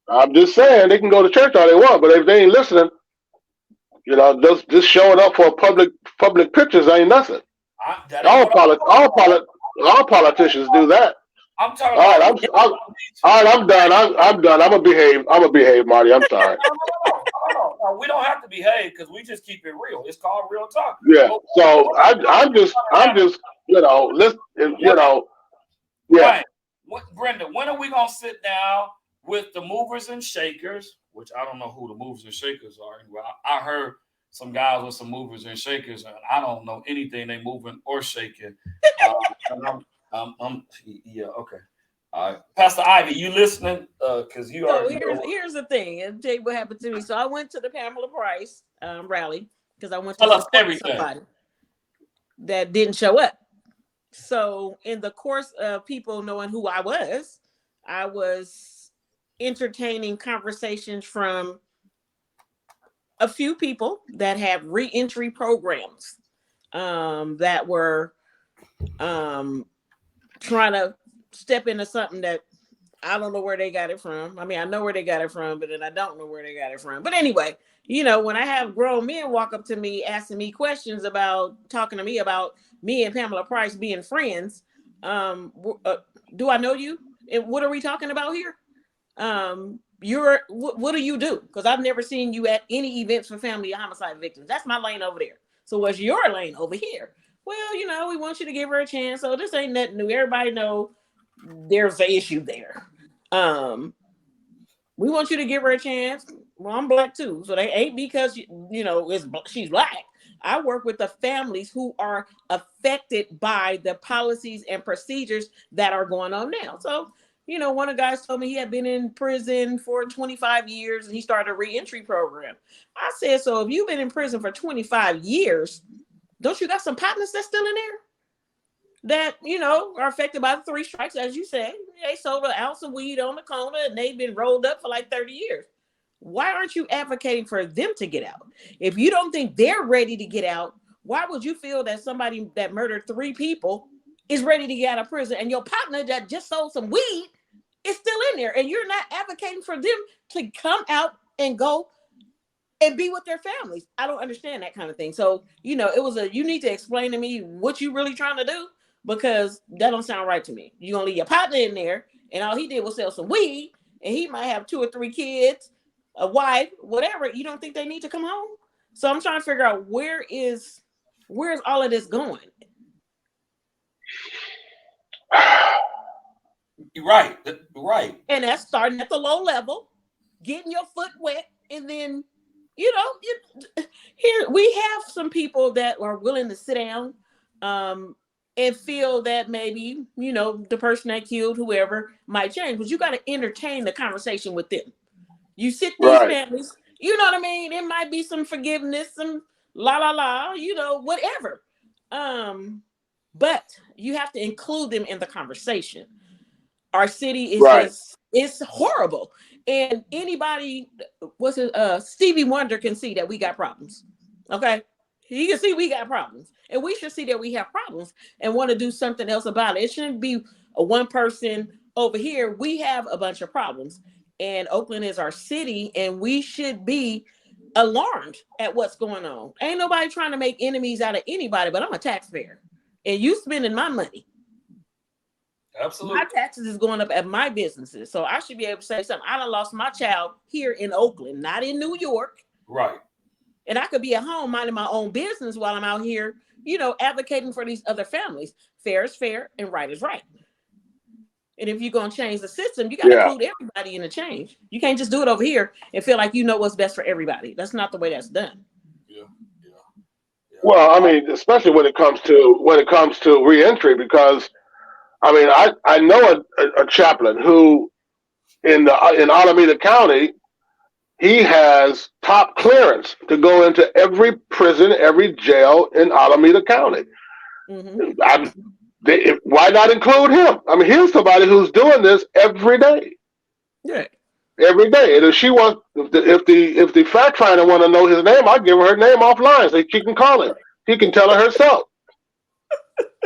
I'm just saying they can go to church all they want, but if they ain't listening, just showing up for public pictures ain't nothing. All politicians do that. I'm talking. All right, I'm done. I'm done. I'm gonna behave, Marty. I'm sorry. No, we don't have to behave because we just keep it real. It's called real talk. Yeah. So I'm just yeah. Right. Brenda, when are we gonna sit down with the movers and shakers? Which I don't know who the movers and shakers are. Anyway, I heard some guys with some movers and shakers, and I don't know anything they moving or shaking. Yeah, okay. All right. Pastor Ivy, you listening? Because you are. Here's the thing. I'll tell you what happened to me. So I went to the Pamela Price rally because I went to tell us everything. Somebody that didn't show up. So in the course of people knowing who I was entertaining conversations from a few people that have reentry programs that were trying to step into something that I don't know where they got it from. I mean, I know where they got it from, but then I don't know where they got it from. But anyway, when I have grown men walk up to me asking me questions talking to me about me and Pamela Price being friends, do I know you? And what are we talking about here? What do you do? Because I've never seen you at any events for family homicide victims. That's my lane over there. So what's your lane over here? Well, we want you to give her a chance. So this ain't nothing new. Everybody know there's an issue there. We want you to give her a chance. Well, I'm Black too. So they ain't because, she's Black. I work with the families who are affected by the policies and procedures that are going on now. So, one of the guys told me he had been in prison for 25 years and he started a reentry program. I said, so if you've been in prison for 25 years, don't you got some partners that's still in there that, are affected by the 3 strikes, as you said? They sold an ounce of weed on the corner and they've been rolled up for like 30 years. Why aren't you advocating for them to get out? If you don't think they're ready to get out, why would you feel that somebody that murdered 3 people is ready to get out of prison and your partner that just sold some weed is still in there and you're not advocating for them to come out and go and be with their families? I don't understand that kind of thing. So, you need to explain to me what you really trying to do, because that don't sound right to me. You're going to leave your partner in there and all he did was sell some weed and he might have 2 or 3 kids, a wife, whatever. You don't think they need to come home? So I'm trying to figure out where's all of this going? Right. And that's starting at the low level, getting your foot wet, and then, here we have some people that are willing to sit down and feel that maybe, the person that killed whoever might change, but you got to entertain the conversation with them. You sit these families, you know what I mean? It might be some forgiveness, some whatever. But you have to include them in the conversation. Our city is it's horrible. And anybody, Stevie Wonder can see that we got problems. Okay? He can see we got problems. And we should see that we have problems and want to do something else about it. It shouldn't be a one person over here. We have a bunch of problems. And Oakland is our city, and we should be alarmed at what's going on. Ain't nobody trying to make enemies out of anybody, but I'm a taxpayer. And you spending my money. Absolutely. My taxes is going up at my businesses. So I should be able to say something. I done lost my child here in Oakland, not in New York. Right. And I could be at home minding my own business while I'm out here, advocating for these other families. Fair is fair and right is right. And if you're going to change the system, you got to include everybody in the change. You can't just do it over here and feel like you know what's best for everybody. That's not the way that's done. Yeah. Well, I mean, especially when it comes to reentry, because I know a chaplain who in Alameda County, he has top clearance to go into every prison, every jail in Alameda County. Mm-hmm. Why not include him? I mean, here's somebody who's doing this every day. Yeah. Every day. And if she wants, if the fact finder want to know his name, I'll give her name offline so she can call him. He can tell her herself.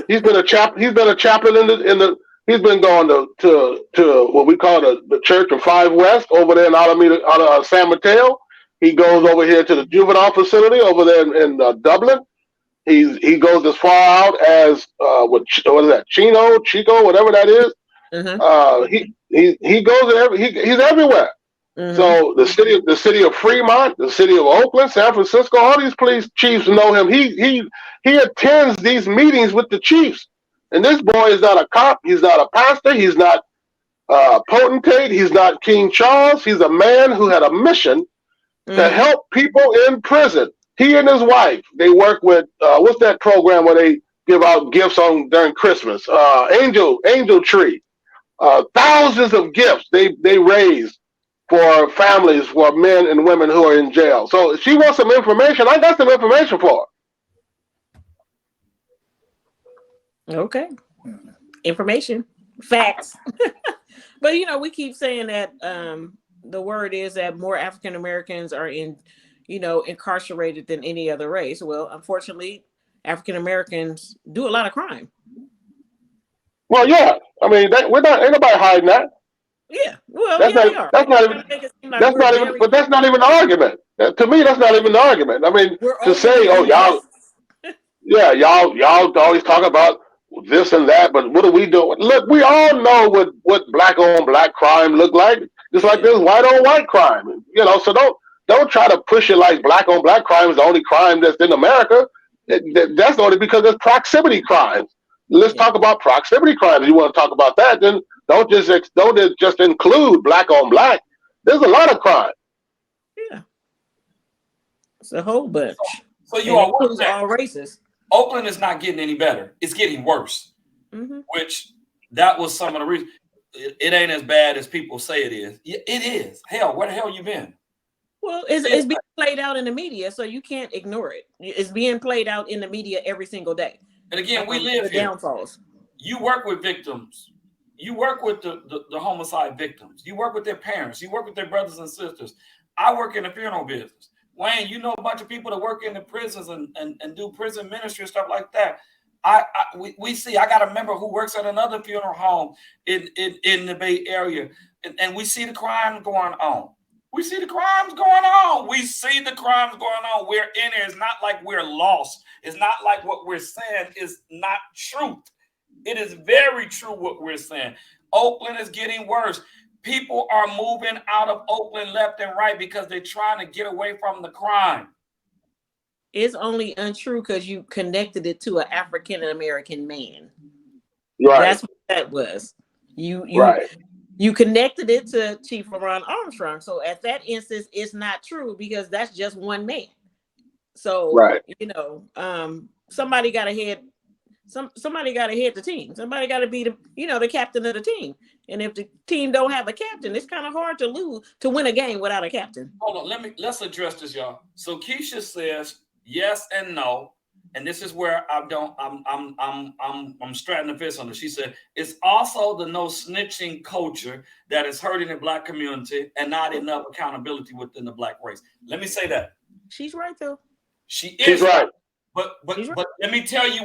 He's been a chaplain in the. He's been going to what we call the Church of 5 West over there in Alameda, San Mateo. He goes over here to the juvenile facility over there in Dublin. He goes as far out as what is that? Chico, whatever that is. Mm-hmm. He goes he's everywhere. Mm-hmm. So the city of Fremont, the city of Oakland, San Francisco, all these police chiefs know him. He attends these meetings with the chiefs. And this boy is not a cop. He's not a pastor. He's not a potentate. He's not King Charles. He's a man who had a mission to help people in prison. He and his wife, they work with, what's that program where they give out gifts during Christmas? Angel Tree. Thousands of gifts they raise for families, for men and women who are in jail. So if she wants some information, I got some information for her. Okay. Information. Facts. But, we keep saying that the word is that more African Americans are incarcerated than any other race. Well, unfortunately, African Americans do a lot of crime. Well, yeah. I mean, ain't nobody hiding that. Yeah. Well, that's not even an argument. To me, that's not even an argument. I mean, to say, y'all, y'all always talk about this and that, but what are we doing? Look, we all know what black on black crime look like. Just like there's white on white crime. So don't try to push it like black on black crime is the only crime that's in America. That's only because there's proximity crimes. Let's talk about proximity crimes. If you want to talk about that, then don't just include black on black. There's a lot of crime. Yeah, it's a whole bunch. So you are all races. Oakland is not getting any better. It's getting worse. Mm-hmm. Which that was some of the reasons. it ain't as bad as people say it is. It is. Hell, where the hell you been? Well, it's being played out in the media, so you can't ignore it. It's being played out in the media every single day. And again, we live the here. Downfalls. You work with victims. You work with the homicide victims. You work with their parents. You work with their brothers and sisters. I work in the funeral business. Wayne, you know a bunch of people that work in the prisons and do prison ministry and stuff like that. We see, I got a member who works at another funeral home in the Bay Area, and we see the crime going on. We see the crimes going on. We see the crimes going on. We're in it. It's not like we're lost. It's not like what we're saying is not truth. It is very true what we're saying. Oakland is getting worse. People are moving out of Oakland left and right because they're trying to get away from the crime. It's only untrue because you connected it to an African-American man. Right. That's what that was. Right. You connected it to Chief Ron Armstrong. So at that instance, it's not true because that's just one man. So, right. Somebody got to head the team. Somebody got to be the captain of the team. And if the team don't have a captain, it's kind of hard to win a game without a captain. Hold on, let's address this, y'all. So Keisha says yes and no. And this is where I'm straddling the fence on it. She said, it's also the no snitching culture that is hurting the Black community and not enough accountability within the Black race. Let me say that. She's right, though. She's right. But let me tell you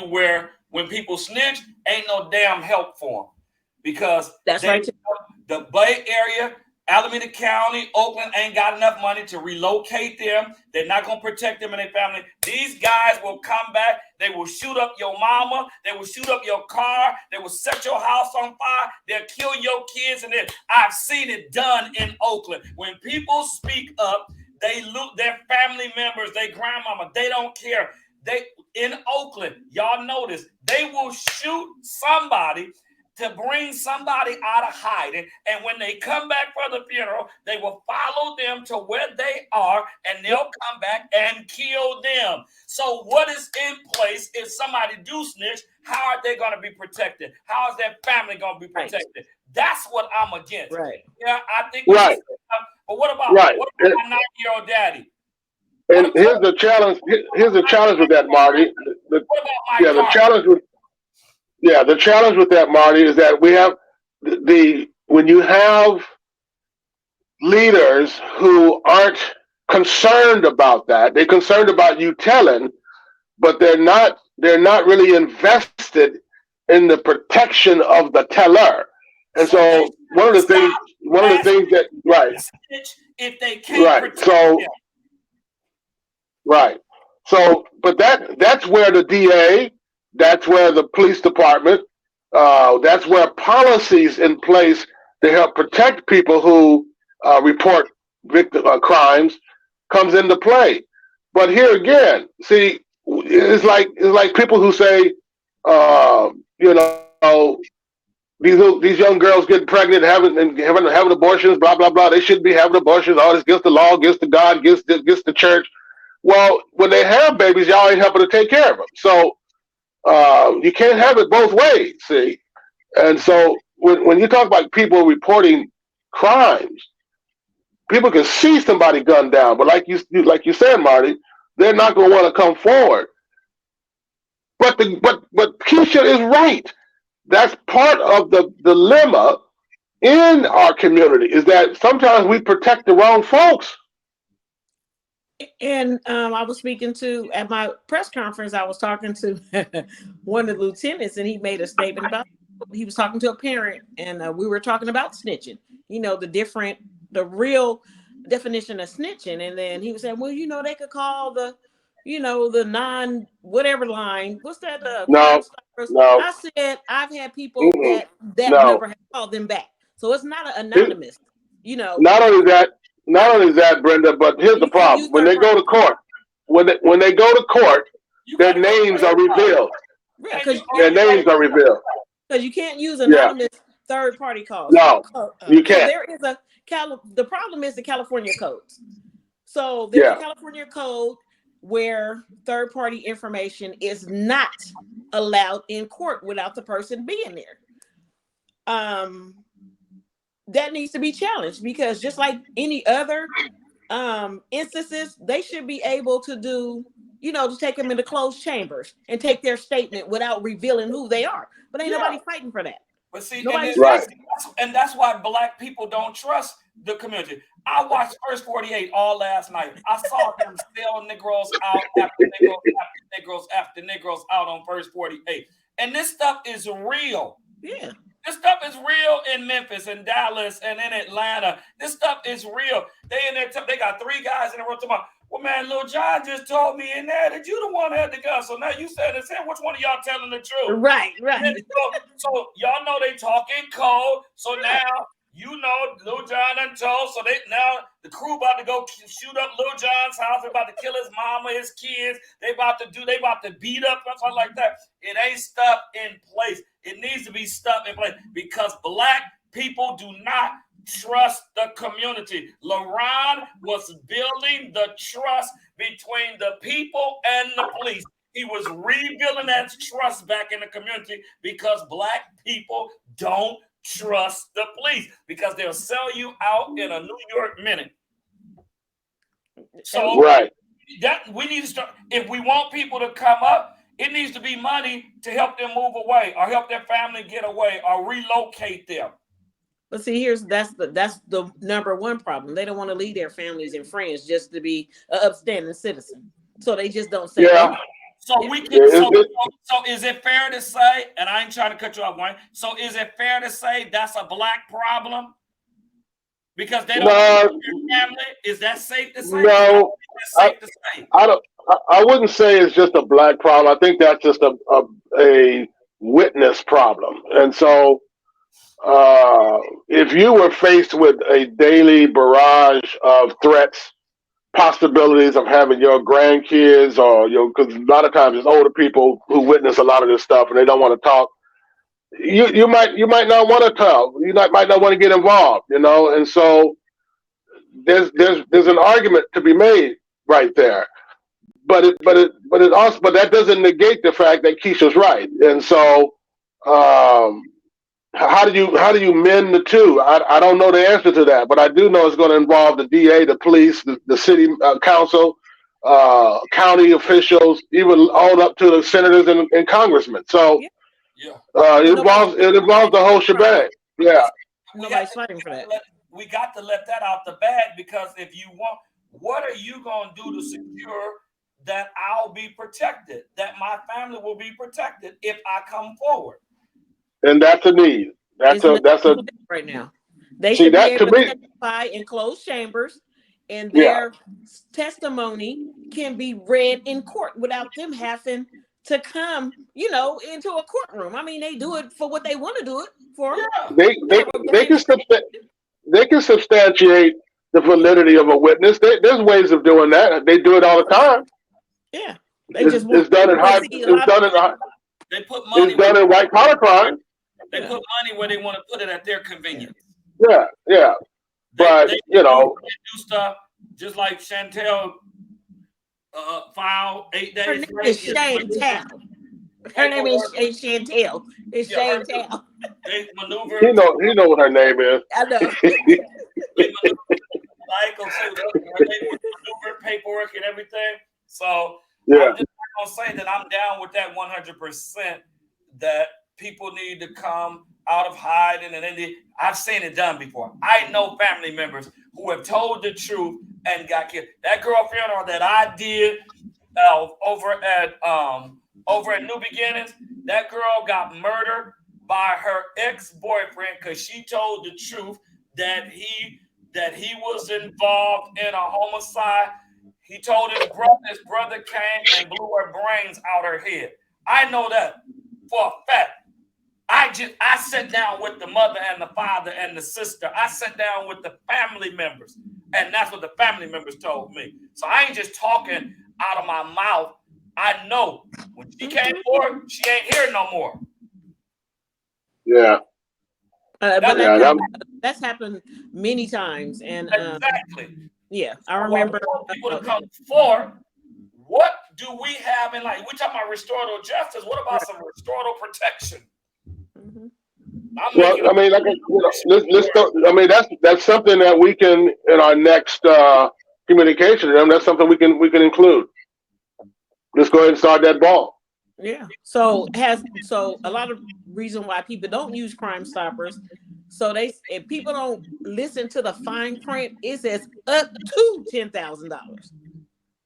where when people snitch, ain't no damn help for them. Because that's right. The Bay Area, Alameda County, Oakland ain't got enough money to relocate them. They're not going to protect them and their family. These guys will come back. They will shoot up your mama. They will shoot up your car. They will set your house on fire. They'll kill your kids. And I've seen it done in Oakland. When people speak up, they loot their family members, their grandmama. They don't care. In Oakland, y'all notice, they will shoot somebody to bring somebody out of hiding. And when they come back for the funeral, they will follow them to where they are, and they'll come back and kill them. So what is in place if somebody do snitch? How are they going to be protected? How is their family going to be protected? Right. That's what I'm against. Right. Yeah, I think. Right. But what about my 9-year-old daddy? And here's the challenge. Here's the challenge with that, Marty. The challenge with that, Marty, is that we have when you have leaders who aren't concerned about that, they're concerned about you telling, but they're not really invested in the protection of the teller. And so one of the things that if they can't protect them. Right. So, but that's where the DA, that's where the police department, that's where policies in place to help protect people who report crimes comes into play. But here again, see, it's like people who say, these young girls getting pregnant, having abortions, blah blah blah. They shouldn't be having abortions. All this against the law, against the God, against the church. Well, when they have babies, y'all ain't helping to take care of them. So you can't have it both ways, see? And so when you talk about people reporting crimes, people can see somebody gunned down, but like you said, Marty, they're not going to want to come forward. But Keisha is right. That's part of the dilemma in our community, is that sometimes we protect the wrong folks. And I was speaking to, at my press conference, I was talking to one of the lieutenants, and he made a statement about, he was talking to a parent, and we were talking about snitching, the real definition of snitching. And then he was saying, well, they could call the non whatever line. What's that? No. I said, I've had people that number have called them back. So it's not anonymous, Not only that, Brenda, but here's the problem. When they go to court, their names are revealed. Yeah, their names are revealed. Because you can't use anonymous third-party calls. No, you can't. There is the problem is the California codes. So there's a California code where third-party information is not allowed in court without the person being there. that needs to be challenged, because just like any other instances, they should be able to do, to take them into closed chambers and take their statement without revealing who they are. But ain't nobody fighting for that. But see, Nobody's and that's why Black people don't trust the community. I watched First 48 all last night. I saw them sell Negroes out after Negroes out on First 48. And this stuff is real. Yeah. This stuff is real in Memphis and Dallas and in Atlanta. This stuff is real. They in there, they got 3 guys in the room tomorrow. Well, man, Lil John just told me in there that you the one that had the gun. So now you said it's him. Which one of y'all telling the truth? Right. So y'all know they talking code. So now Lil John done told. So now the crew about to go shoot up Lil John's house. They're about to kill his mama, his kids. They about to beat up and something like that. It ain't stuff in place. It needs to be stuff in place because Black people do not trust the community. LaRon was building the trust between the people and the police. He was rebuilding that trust back in the community because Black people don't trust the police because they'll sell you out in a New York minute. So that we need to start. If we want people to come up, it needs to be money to help them move away or help their family get away or relocate them. But see, that's the number one problem. They don't want to leave their families and friends just to be an upstanding citizen. So they just don't say anything. So so is it fair to say, and I ain't trying to cut you off, Wayne. So is it fair to say that's a Black problem? Because they don't want their family? Is that safe to say? No, I wouldn't say it's just a Black problem. I think that's just a witness problem. And so if you were faced with a daily barrage of threats, possibilities of having your grandkids or because a lot of times it's older people who witness a lot of this stuff and they don't want to talk. You might not want to talk. You might not want to get involved, and so there's an argument to be made right there. But that doesn't negate the fact that Keisha's right. And so how do you mend the two? I don't know the answer to that, but I do know it's going to involve the DA, the police, the city council, county officials, even all up to the senators and congressmen. So it involves the whole shebang. Yeah. Nobody's fighting for that. We got to let that out the bag because if you want, what are you going to do to secure that I'll be protected, that my family will be protected if I come forward? And that's a need. That's a right now. They should be able to testify in closed chambers, and their testimony can be read in court without them having to come, into a courtroom. I mean, they do it for what they want to do it for. Yeah. They can substantiate the validity of a witness. There's ways of doing that. They do it all the time. Yeah, it's done in high. They put money. It's done in white collar crime. They put money where they want to put it at their convenience. Yeah. But they do stuff just like Chantel filed 8 days. Her name is Chantel. Her name is Chantel. It's Chantel. They maneuver. You know what her name is. I know. They maneuver paperwork and everything. So I'm just not gonna say that I'm down with that 100%. That people need to come out of hiding, and I've seen it done before. I know family members who have told the truth and got killed. That girl funeral that I did over at New Beginnings, that girl got murdered by her ex-boyfriend because she told the truth that he was involved in a homicide. He told his brother came and blew her brains out her head. I know that for a fact. I sat down with the mother and the father and the sister. I sat down with the family members, and that's what the family members told me. So I ain't just talking out of my mouth. I know when she came forward, she ain't here no more. Yeah. That's happened many times, and exactly. Yeah, I remember people to come forward. What do we have in, like, we're talking about restorative justice? What about some restorative protection? I'm Well, making I mean, like, let's go, I mean, that's something that we can in our next communication. That's something we can include. Let's go ahead and start that ball. Yeah. So a lot of reason why people don't use Crime Stoppers. So if people don't listen to the fine print, it says up to $10,000.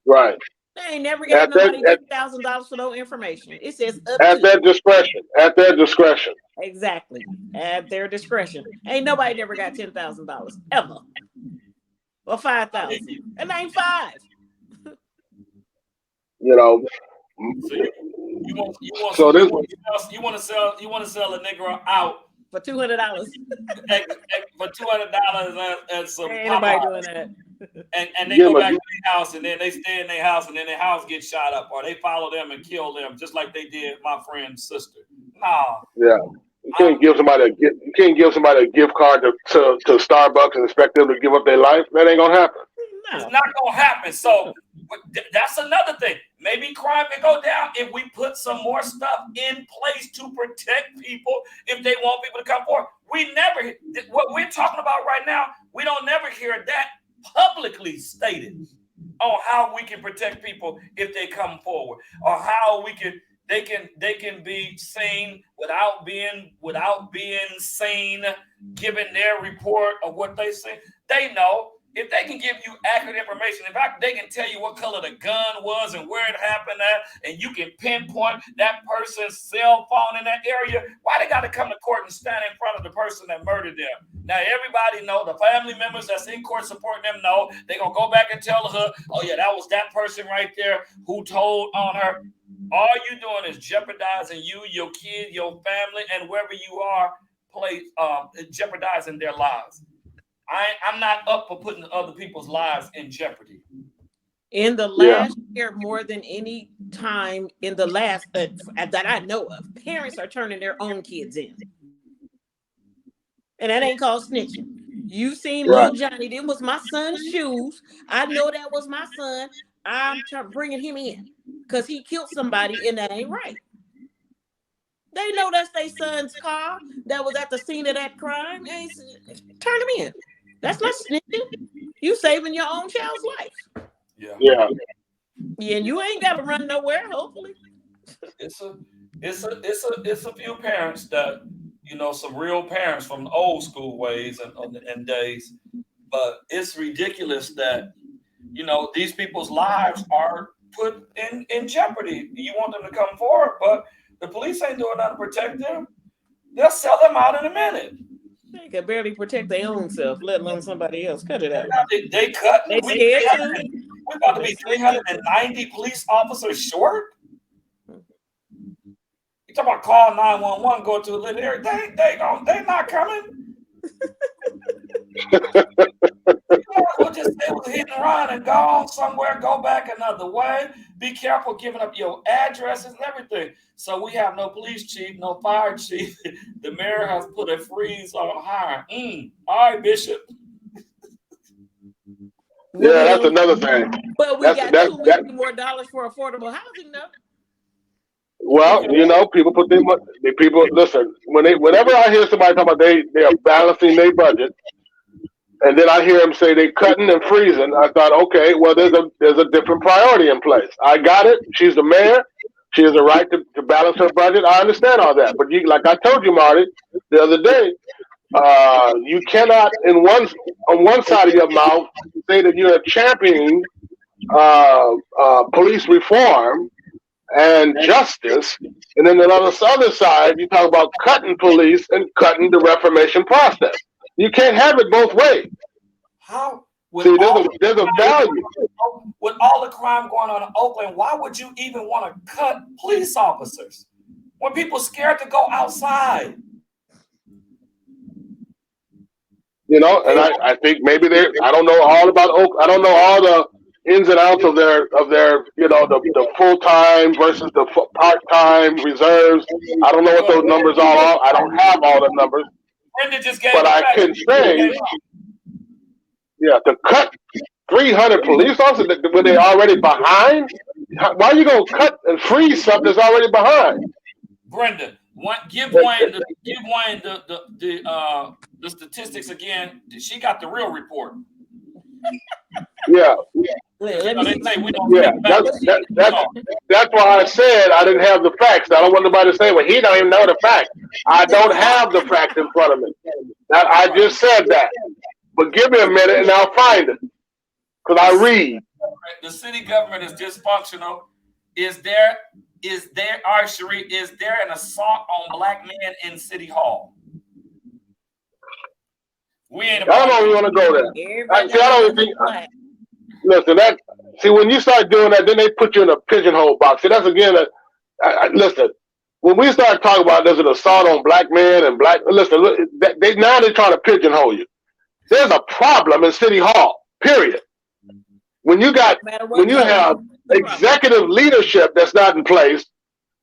Right. They ain't never gave At that nobody $10,000 for no information. It says up at to. their discretion. At their discretion. Exactly. At their discretion. Ain't nobody never got $10,000 ever. Or 5,000. It ain't five. You know. So you want to sell a nigga out For $200. for $200 and some Ain't nobody Popeyes. doing that. And they go back to their house, and then they stay in their house, and then their house gets shot up, or they follow them and kill them, just like they did my friend's sister. Nah. Yeah. You can't give somebody a gift card to Starbucks and expect them to give up their life. That ain't gonna happen. No. It's not gonna happen. So that's another thing. Maybe crime can go down if we put some more stuff in place to protect people if they want people to come forward. We never, what we're talking about right now, we don't never hear that publicly stated on how we can protect people if they come forward, or how they can be seen without being seen, giving their report of what they see. They know. If they can give you accurate information, they can tell you what color the gun was and where it happened at, and you can pinpoint that person's cell phone in that area, why they got to come to court and stand in front of the person that murdered them? Now, everybody know, the family members that's in court supporting them know, they're going to go back and tell her, oh, yeah, that was that person right there who told on her. All you doing is jeopardizing you, your kid, your family, and wherever you are, jeopardizing their lives. I'm not up for putting other people's lives in jeopardy. In the last year, more than any time in the last that I know of, parents are turning their own kids in. And that ain't called snitching. You seen little Johnny, them was my son's shoes. I know that was my son. I'm bringing him in because he killed somebody, and that ain't right. They know that's their son's car that was at the scene of that crime. Turn him in. That's not snitching. You saving your own child's life. Yeah. And you ain't got to run nowhere. Hopefully, it's a few parents that, some real parents from the old school ways and days, but it's ridiculous that these people's lives are put in jeopardy. You want them to come forward, but the police ain't doing nothing to protect them. They'll sell them out in a minute. They can barely protect their own self, let alone somebody else. Cut it out. They cut. They scared too. We're about to be 390 police officers short. You talk about call 911, go to a little area. They not coming. We'll just say it was hit and run and go somewhere, go back another way. Be careful giving up your addresses and everything. So we have no police chief, no fire chief. The mayor has put a freeze on hiring. All right, Bishop. Yeah, that's another thing. But we got $2 million more for affordable housing, though. Well, people put people listen. Whenever I hear somebody talk about they are balancing their budget, and then I hear them say they cutting and freezing, I thought, okay, well, there's a different priority in place. I got it. She's the mayor. She has a right to balance her budget. I understand all that, but like I told you, Marty, the other day, you cannot on one side of your mouth say that you're championing police reform and justice, and then on the other side, you talk about cutting police and cutting the reformation process. You can't have it both ways. How? See, there's a value. With all the crime going on in Oakland, why would you even want to cut police officers when people are scared to go outside? And I think maybe I don't know all about Oakland. I don't know all the ins and outs of their the full-time versus the part-time reserves. I don't know what those numbers are. I don't have all the numbers. Brenda just gave but I can say, to cut 300 police officers when they're already behind, why are you going to cut and freeze something that's already behind? Brenda, Give Wayne the statistics again. She got the real report. Yeah. Let me see. Yeah, that's why I said I didn't have the facts. I don't want nobody to say, well, he don't even know the facts. I don't have the facts in front of me. I just said that. But give me a minute and I'll find it. Because I read. The city government is dysfunctional. Is there an assault on black men in City Hall? We ain't I don't even want to go there. I don't think. Listen, when you start doing that, then they put you in a pigeonhole box. See, that's again. Listen, when we start talking about there's an assault on black men and listen, they're trying to pigeonhole you. There's a problem in City Hall. Period. When you have executive leadership that's not in place,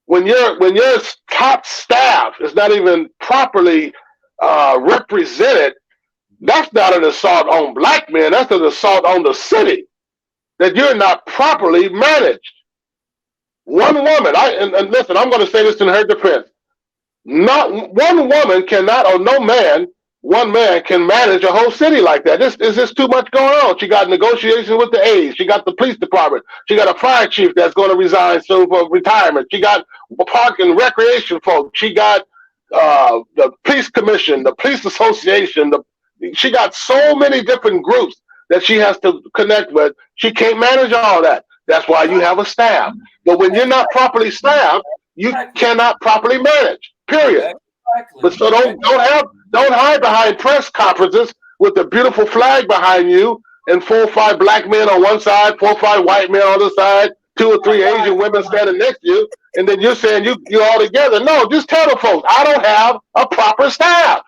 when your top staff is not even properly represented, that's not an assault on black men. That's an assault on the city that you're not properly managed. One woman, and listen, I'm going to say this in her defense. Not one woman cannot, or no man, one man can manage a whole city like that. This is just too much going on. She got negotiations with the aides. She got the police department. She got a fire chief that's going to resign soon for retirement. She got park and recreation folks. She got the police commission, the police association. She got so many different groups that she has to connect with. She can't manage all that. That's why you have a staff. But when you're not properly staffed, you cannot properly manage. Period. But so don't hide behind press conferences with the beautiful flag behind you and 4 or 5 black men on one side, 4 or 5 white men on the other side, 2 or 3 Asian women standing next to you, and then you're saying you're all together. No, just tell the folks, I don't have a proper staff.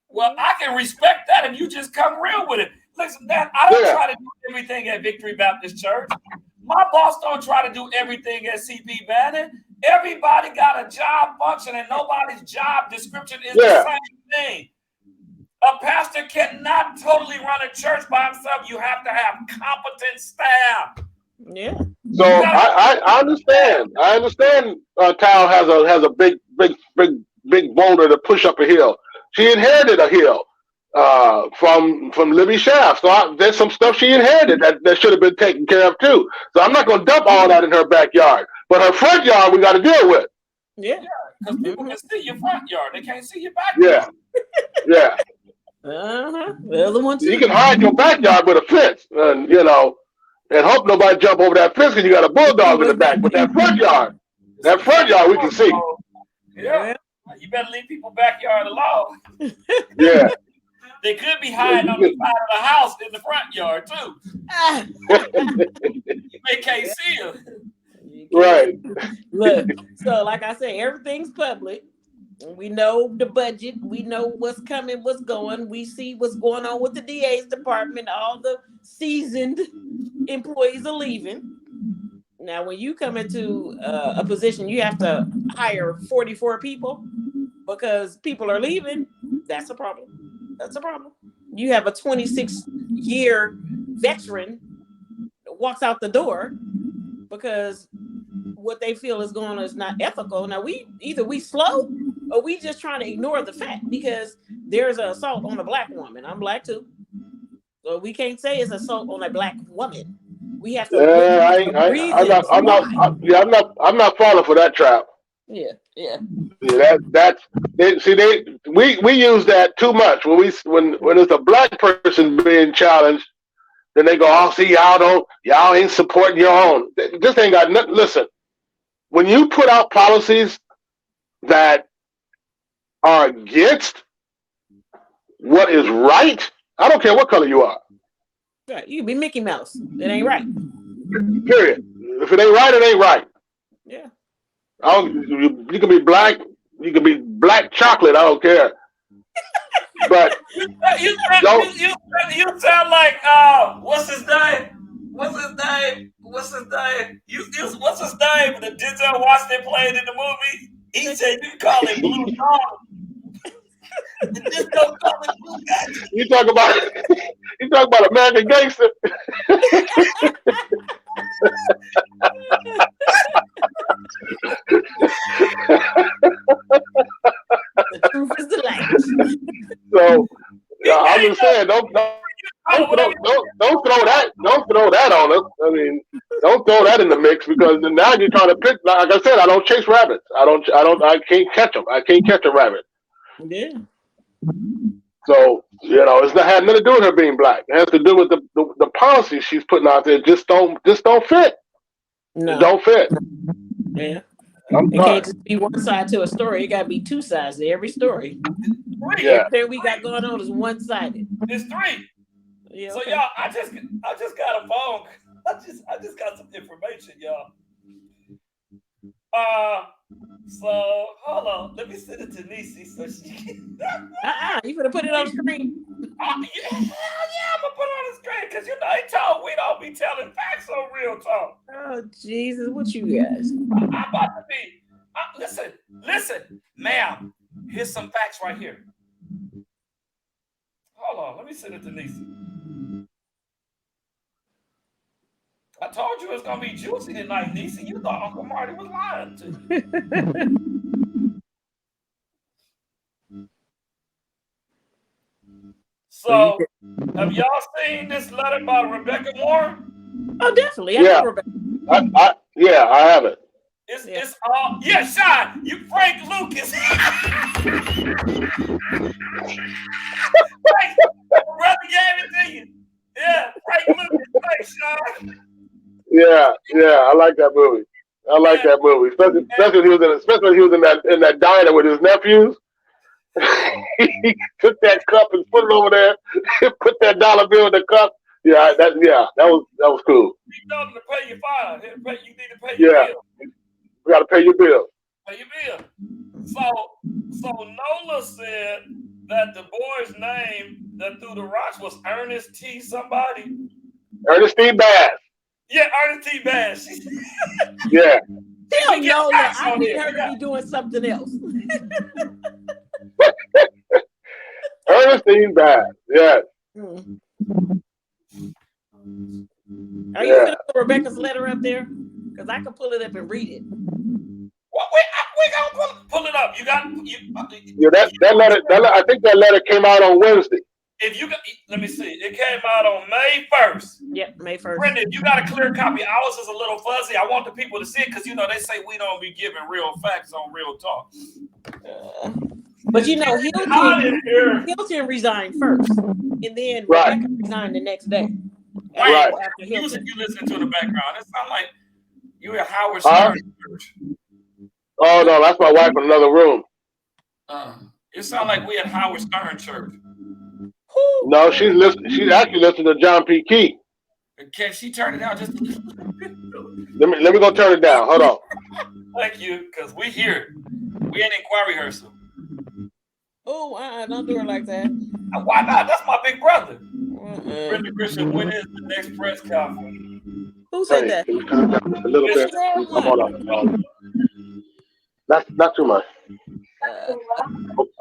Well, I can respect that if you just come real with it. Listen, man, I don't try to do everything at Victory Baptist Church. My boss don't try to do everything at CP Bannon. Everybody got a job function, and nobody's job description is the same thing. A pastor cannot totally run a church by himself. You have to have competent staff. Yeah. So I understand. I understand. Tal has a big boulder to push up a hill. She inherited a hill from Libby Shaft. So there's some stuff she inherited that should have been taken care of too. So I'm not going to dump all that in her backyard. But her front yard, we got to deal with. Yeah. Because people can see your front yard. They can't see your backyard. Yeah. The other one too. You can hide your backyard with a fence, and hope nobody jump over that fence because you got a bulldog in the back. But that front yard we can see. Yeah. You better leave people's backyard alone. Yeah. They could be hiding on the side of the house in the front yard too. They can't see them. Right. Look, so like I said, everything's public. We know the budget. We know what's coming, what's going. We see what's going on with the DA's department. All the seasoned employees are leaving. Now, when you come into a position, you have to hire 44 people because people are leaving. That's a problem. That's a problem. You have a 26-year veteran that walks out the door because what they feel is going on is not ethical. Now, we slow or we just trying to ignore the fact because there's an assault on a black woman. I'm black too. So we can't say it's assault on a black woman. We have to. I'm not falling for that trap. Yeah. We use that too much when it's a black person being challenged. Then they go, oh, see, y'all ain't supporting your own. This ain't got nothing. Listen, when you put out policies that are against what is right, I don't care what color you are. Right, you can be Mickey Mouse. It ain't right. Period. If it ain't right, it ain't right. Yeah. You can be black. You can be black chocolate. I don't care. But you sound like what's his name? What's his name? The Denzel Washington played in the movie. He said you can call it Blue Dog. Just don't call it Blue Dog. You talk about American Gangster. The truth is the light. So I'm just saying, don't throw that on us. I mean, don't throw that in the mix because now you're trying to pick. Like I said, I don't chase rabbits. I can't catch them. I can't catch a rabbit. Yeah. So it's not had nothing to do with her being black. It has to do with the policies she's putting out there. Just don't fit. No. It don't fit. Yeah. I'm It sorry. can't just be one side to a story. It got to be two sides to every story. Yeah. Everything we got going on is one sided. It's 3. Yeah, So okay. y'all, I just got a phone. I just got some information, y'all. So hold on, let me send it to Niecy so she can. You gonna put it on the screen? Hell yeah, I'm gonna put it on the screen because they told we don't be telling facts on Real Talk. Oh Jesus, what you guys? I'm about to be. Listen, ma'am. Here's some facts right here. Hold on, let me send it to Niecy. I told you it's gonna be juicy tonight, Niecy. You thought Uncle Marty was lying to you. So, have y'all seen this letter by Rebecca Warren? Oh, definitely. Yeah. I have it. It's all Sean, you Frank Lucas. Brother gave it to you. Yeah, Frank Lucas. Thanks, Sean. Yeah, I like that movie. That movie, especially when he was in that diner with his nephews. He took that cup and put it over there. Put that dollar bill in the cup. Yeah, that was cool. You told him to pay your fine. You need to pay your bill. You got to pay your bill. Pay your bill. So Nola said that the boy's name that threw the rocks was Ernest T. somebody. Ernestine Bass. Yeah, Ernest T. Bass. Yeah. Tell Nola I need her to be doing something else. Ernestine Bass. Yes. Are you going to put Rebecca's letter up there? Because I can pull it up and read it. Well, we gonna pull it up. That letter. I think that letter came out on Wednesday. Let me see. It came out on May 1st. Yep, May 1st. Brenda, if you got a clear copy, ours is a little fuzzy. I want the people to see it because they say we don't be giving real facts on Real Talk. But Hilton resigned first, and then Rebecca resigned the next day. Right. After Hilton. You listen to the background. It sounds like you at Howard Stern Church. Oh no, that's my wife in another room. It sounds like we at Howard Stern Church. No, she's actually listening to John P. Key. Can she turn it down just a little bit? Let me go turn it down. Hold on. Thank you, because we hear it. We ain't in choir rehearsal. Oh, don't do it like that. Why not? That's my big brother. Brenda Grisham, when is the next press conference? Who said that? A little bit. Hold on. Not too much.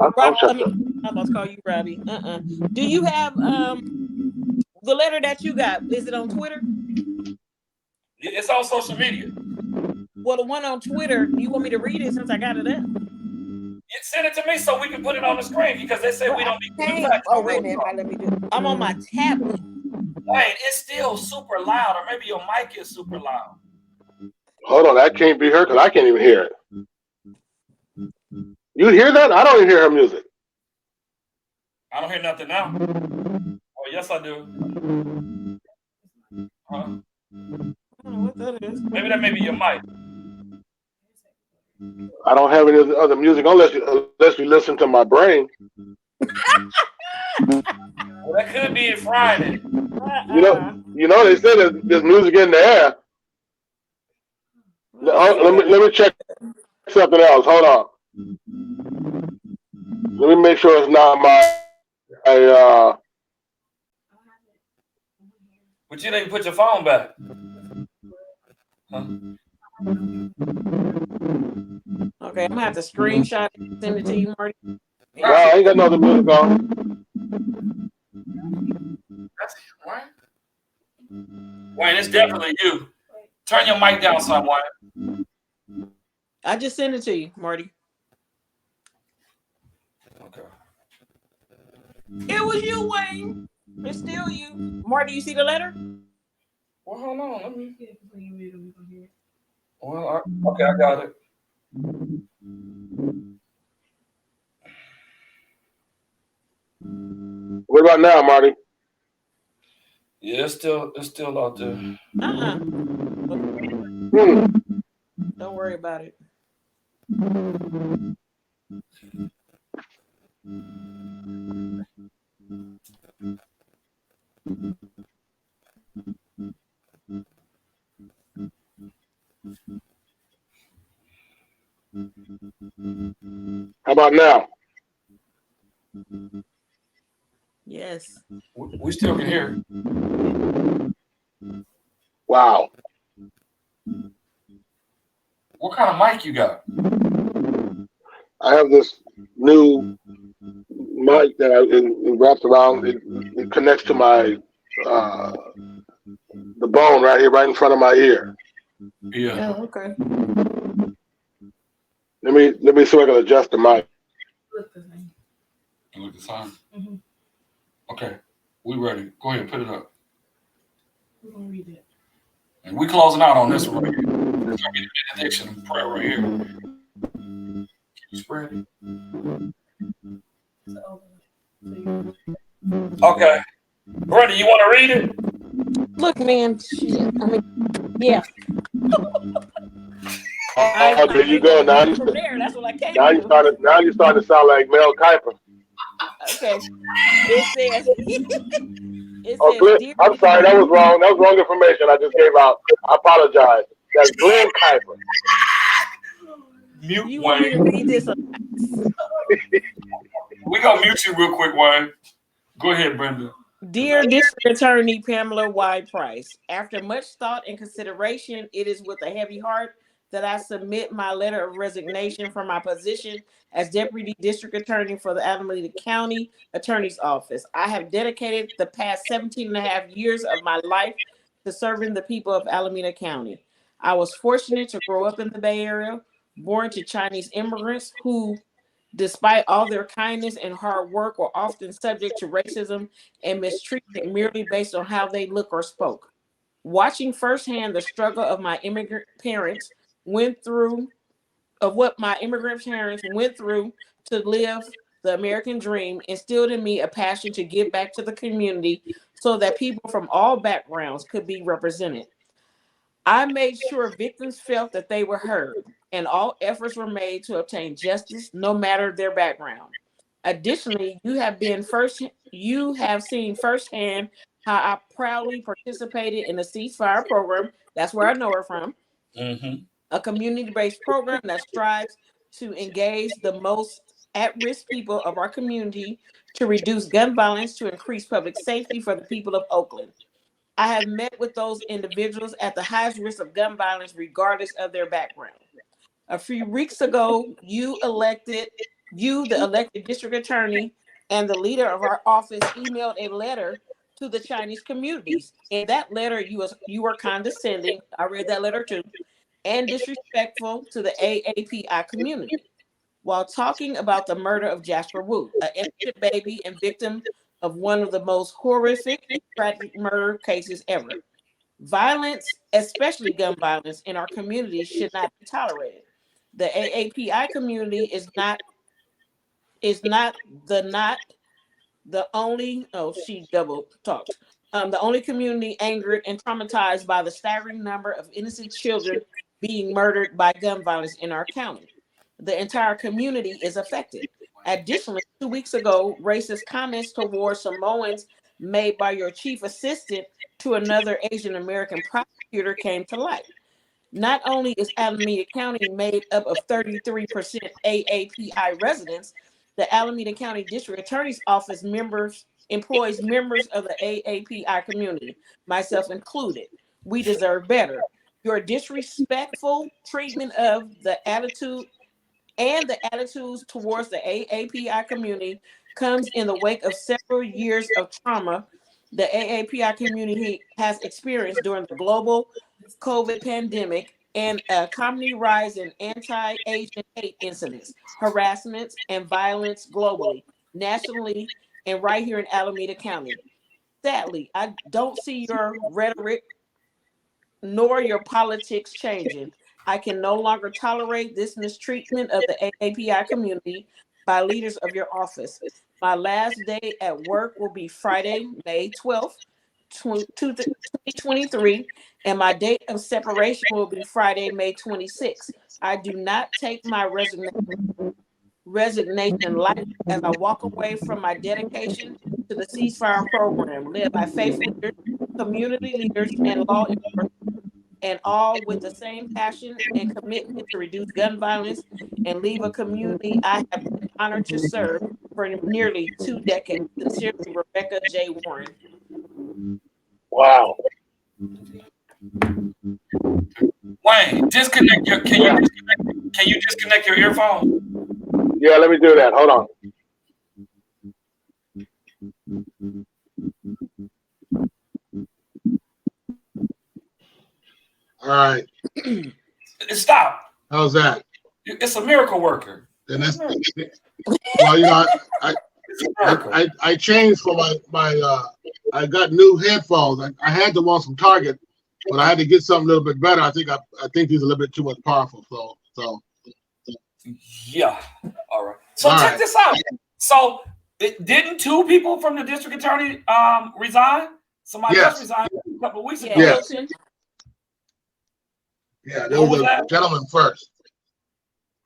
I'm about to call you Robbie. Do you have the letter that you got? Is it on Twitter? It's on social media. Well, the one on Twitter, you want me to read it since I got it up? Send it to me so we can put it on the screen because they say we don't be doing facts. Oh, wait a minute. Let me do it. I'm on my tablet. Wait, it's still super loud, or maybe your mic is super loud. Hold on, that can't be her because I can't even hear it. You hear that? I don't even hear her music. I don't hear nothing now. Oh, yes, I do. Huh? I don't know what that is. Maybe that may be your mic. I don't have any other music unless you listen to my brain. Well, that could be Friday. You know they said there's music in the air. Let me check something else. Hold on. Let me make sure it's not my But you didn't put your phone back. Huh? Okay, I'm gonna have to screenshot it and send it to you, Marty. No, I ain't got no other music on. That's Wayne. Wayne, it's definitely you. Turn your mic down some, Wayne. I just sent it to you, Marty. Okay. It was you, Wayne. It's still you. Marty, you see the letter? Well, hold on. Let me. Well, okay, I got it. What about now, Marty? Yeah, it's still out there. Don't worry about it. How about now? Yes. We still can hear. Wow. What kind of mic you got? I have this new mic that it wraps around. It connects to my the bone right here, right in front of my ear. Yeah. Oh, okay. Let me see if I can adjust the mic. You look the time. Okay, we ready. Go ahead, put it up. We're gonna read it. And we closing out on this one right here. It's gonna be the benediction prayer right here. Spread. Okay. Brenda, you want to read it? Look, man. Shit. I mean, yeah. Oh, there you go. Now, From there, that's what I came now to. you're starting to sound like Mel Kiper. Okay. It says. Oh, Glenn, Dear. I'm sorry, that was wrong. That was wrong information I just gave out. I apologize. That's Glenn Kiper. Mute You want me to Wayne. read this? We gonna mute you real quick, Wayne. Go ahead, Brenda. Dear District Attorney Pamela Y. Price, after much thought and consideration, it is with a heavy heart that I submit my letter of resignation from my position as Deputy District Attorney for the Alameda County Attorney's Office. I have dedicated the past 17 and a half years of my life to serving the people of Alameda County. I was fortunate to grow up in the Bay Area, born to Chinese immigrants who, despite all their kindness and hard work, were often subject to racism and mistreatment merely based on how they look or spoke. Watching firsthand the struggle of my immigrant parents went through, of what my immigrant parents went through to live the American dream, instilled in me a passion to give back to the community so that people from all backgrounds could be represented. I made sure victims felt that they were heard, and all efforts were made to obtain justice, no matter their background. Additionally, you have seen firsthand how I proudly participated in the ceasefire program. That's where I know her from. A community-based program that strives to engage the most at-risk people of our community to reduce gun violence to increase public safety for the people of Oakland. I have met with those individuals at the highest risk of gun violence, regardless of their background. A few weeks ago, the elected district attorney, and the leader of our office emailed a letter to the Chinese communities. In that letter, you were condescending. I read that letter too, and disrespectful to the AAPI community while talking about the murder of Jasper Wu, an innocent baby and victim of one of the most horrific and tragic murder cases ever. Violence, especially gun violence, in our community should not be tolerated. The AAPI community is not the only. Oh, she double talked. The only community angered and traumatized by the staggering number of innocent children being murdered by gun violence in our county. The entire community is affected. Additionally, 2 weeks ago, racist comments towards Samoans made by your chief assistant to another Asian American prosecutor came to light. Not only is Alameda County made up of 33% AAPI residents, the Alameda County District Attorney's Office employs members of the AAPI community, myself included. We deserve better. Your disrespectful treatment of the attitudes towards the AAPI community comes in the wake of several years of trauma the AAPI community has experienced during the global COVID pandemic and a comedy rise in anti-Asian hate incidents, harassments, and violence globally, nationally, and right here in Alameda County. Sadly, I don't see your rhetoric nor your politics changing. I can no longer tolerate this mistreatment of the AAPI community by leaders of your office. My last day at work will be Friday, May 12th, 2023, and my date of separation will be Friday, May 26th. I do not take my resignation lightly as I walk away from my dedication to the ceasefire program, led by faith leaders, community leaders, and law enforcement, and all with the same passion and commitment to reduce gun violence and leave a community I have been honored to serve for nearly 2 decades. Sincerely, Rebecca J. Warren. Wow. Wayne, disconnect your. Can you disconnect your earphone? Yeah, let me do that. Hold on. All right. Stop. How's that? It's a miracle worker. Then that's well, you know, I changed for my I got new headphones. I had the ones from Target, but I had to get something a little bit better. I think these are a little bit too much powerful. So yeah. All right. So all check right. this out. So didn't 2 people from the district attorney resign? Somebody else resigned a couple of weeks ago. Yes. Hilton. Yeah, there was a gentleman first.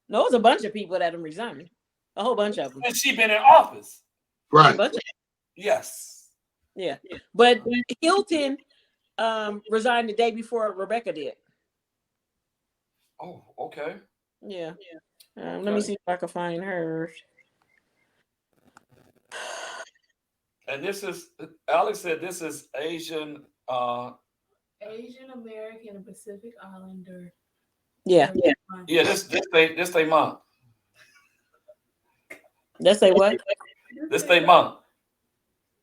No, it was a bunch of people that have resigned. A whole bunch of them. And she been in office. Right. A bunch of Yes. Yeah. But Hilton resigned the day before Rebecca did. Oh, okay. Yeah. Let me see if I can find hers. And this is Alex said this is Asian American and Pacific Islander. Yeah. Yeah, this they month. Let's say what? This they month.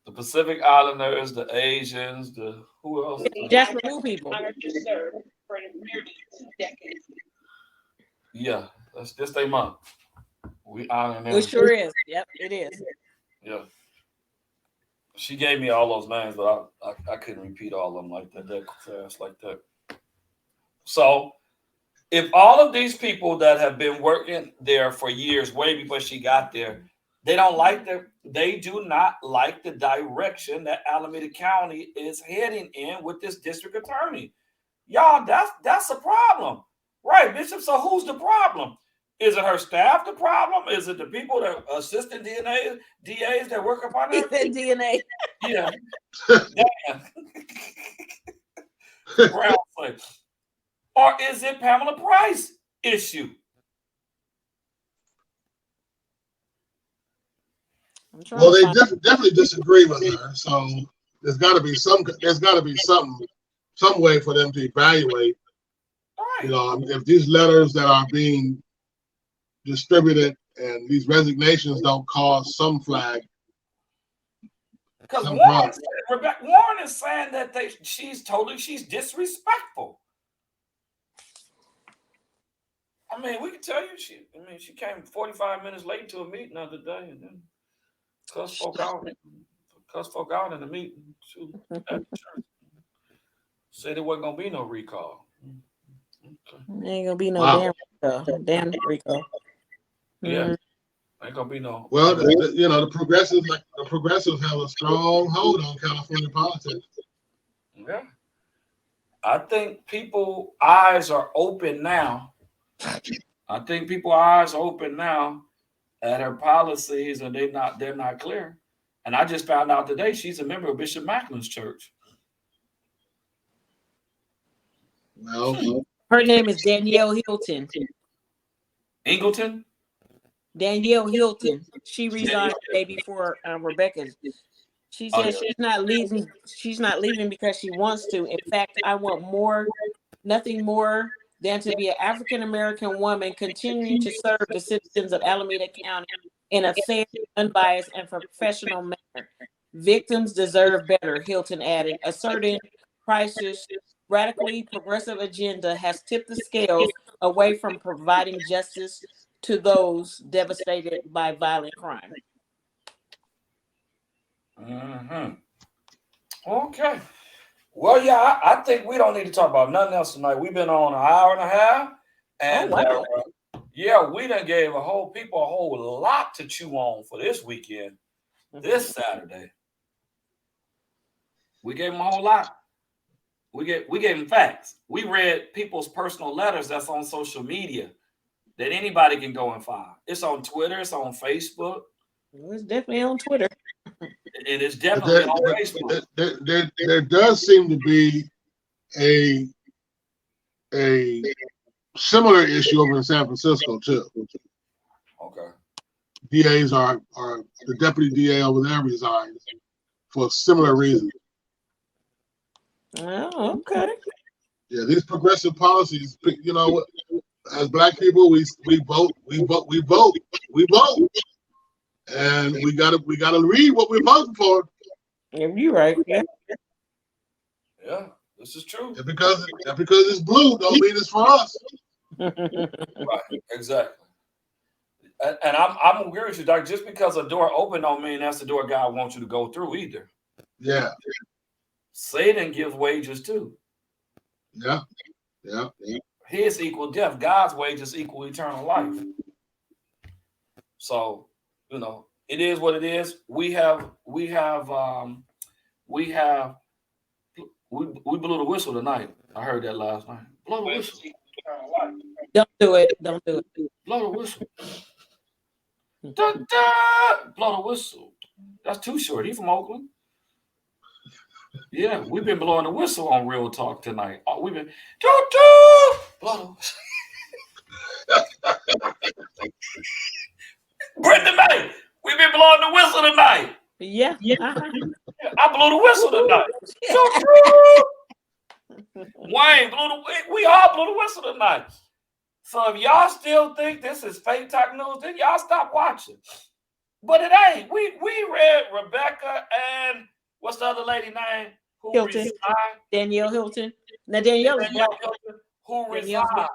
The Pacific Islanders, the Asians, the who else? Just remove people. Yeah, that's this they month. We honor them. It sure is. Yep, it is. Yeah. She gave me all those names, but I couldn't repeat all of them like that fast like that. So if all of these people that have been working there for years, way before she got there, they do not like the direction that Alameda County is heading in with this district attorney. Y'all, that's a problem. Right, Bishop. So who's the problem? Is it her staff the problem? Is it the people that assistant DAs that work upon her? DNA. Yeah. Damn. Brown say. Or is it Pamela Price issue? Well, they definitely disagree with her. So there's got to be some way for them to evaluate. Right. You know, if these letters that are being distributed and these resignations don't cause some flag. Because Warren is saying that she's disrespectful. I mean, we can tell you she came 45 minutes late to a meeting the other day and then cussed folk out in the meeting at the church. Said there wasn't gonna be no recall. Okay. Ain't gonna be no damn recall. Yeah. Ain't gonna be no. Well, the progressives have a strong hold on California politics. Yeah. I think people's eyes are open now. At her policies, and they're not clear. And I just found out today she's a member of Bishop Macklin's church. Well, her name is Danielle Hilton. Ingleton? Danielle Hilton. She resigned the day before Rebecca. She said she's not leaving. She's not leaving because she wants to. In fact, I want nothing more than to be an African American woman continuing to serve the citizens of Alameda County in a fair, unbiased, and professional manner. Victims deserve better, Hilton added, asserting Price's radically progressive agenda has tipped the scales away from providing justice to those devastated by violent crime. Mm-hmm. Okay. Well, yeah, I think we don't need to talk about nothing else tonight. We've been on an hour and a half, and wow. yeah, we done gave people a whole lot to chew on for this weekend, this Saturday. We gave them a whole lot. We gave them facts. We read people's personal letters that's on social media that anybody can go and find. It's on Twitter. It's on Facebook. It's definitely on Twitter. And it's definitely on Facebook. There does seem to be a similar issue over in San Francisco too. Okay. DAs are the deputy DA over there resigned for similar reasons. Oh, okay. Yeah, these progressive policies, you know, as Black people, we vote, and we gotta read what we're voting for. Yeah, you're right. Yeah. Yeah, this is true. And because it's blue, don't mean it's for us. Right, exactly. And I'm agree with you, Doc. Just because a door open don't mean that's the door God wants you to go through either. Yeah. Satan gives wages too. Yeah. His equal death. God's wages equal eternal life. So, you know, it is what it is. We blew the whistle tonight. I heard that last night. Blow the whistle. Don't do it. Don't do it. Blow the whistle. Dun, dun, blow the whistle. That's too short. He from Oakland. Yeah, we've been blowing the whistle on Real Talk tonight. Oh, we've been blow the whistle. Brenda May, we've been blowing the whistle tonight. Yeah. I blew the whistle tonight. Wayne we all blew the whistle tonight. So if y'all still think this is fake talk news, then y'all stop watching. But it ain't. We read Rebecca and what's the other lady name? Who Hilton. resigned? Danielle Hilton. Now Danielle is black. Hilton, who resigned.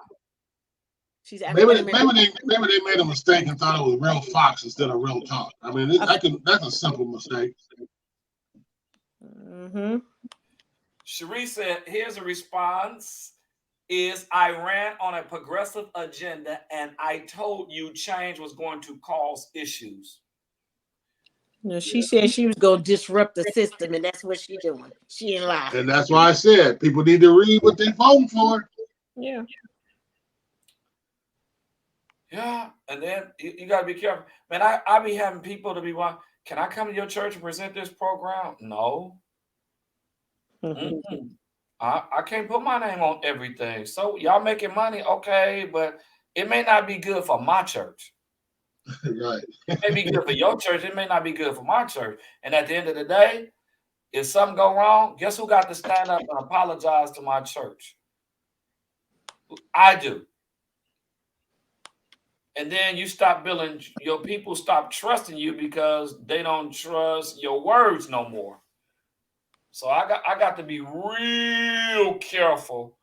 She's maybe they made a mistake and thought it was Real Fox instead of Real Talk. I mean, that's a simple mistake. Mm-hmm. Cherie said, here's a response. I ran on a progressive agenda and I told you change was going to cause issues. No, she said she was going to disrupt the system, and that's what she's doing. She ain't lying. And that's why I said people need to read what they're voting for. Yeah. Yeah, and then you got to be careful. Man, I be having people to be like, can I come to your church and present this program? No. Mm-hmm. I can't put my name on everything. So y'all making money, okay, but it may not be good for my church. Right. It may be good for your church. It may not be good for my church. And at the end of the day, if something go wrong, guess who got to stand up and apologize to my church? I do. And then you stop building, your people stop trusting you because they don't trust your words no more. So I got to be real careful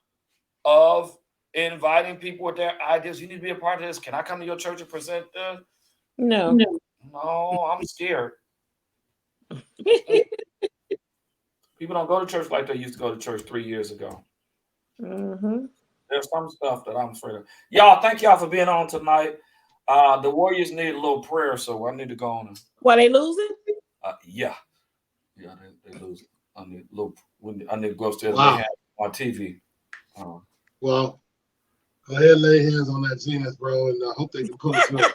of inviting people with their ideas. You need to be a part of this. Can I come to your church and present this? No, I'm scared. People don't go to church like they used to go to church 3 years ago. Mm-hmm. There's some stuff that I'm afraid of. Y'all, thank y'all for being on tonight. The Warriors need a little prayer, so I need to go on. Why they losing? Yeah, they losing. I need to go upstairs Wow. and lay hands on my TV. Well, go ahead and lay hands on that Zenith, bro, and I hope they can pull it through.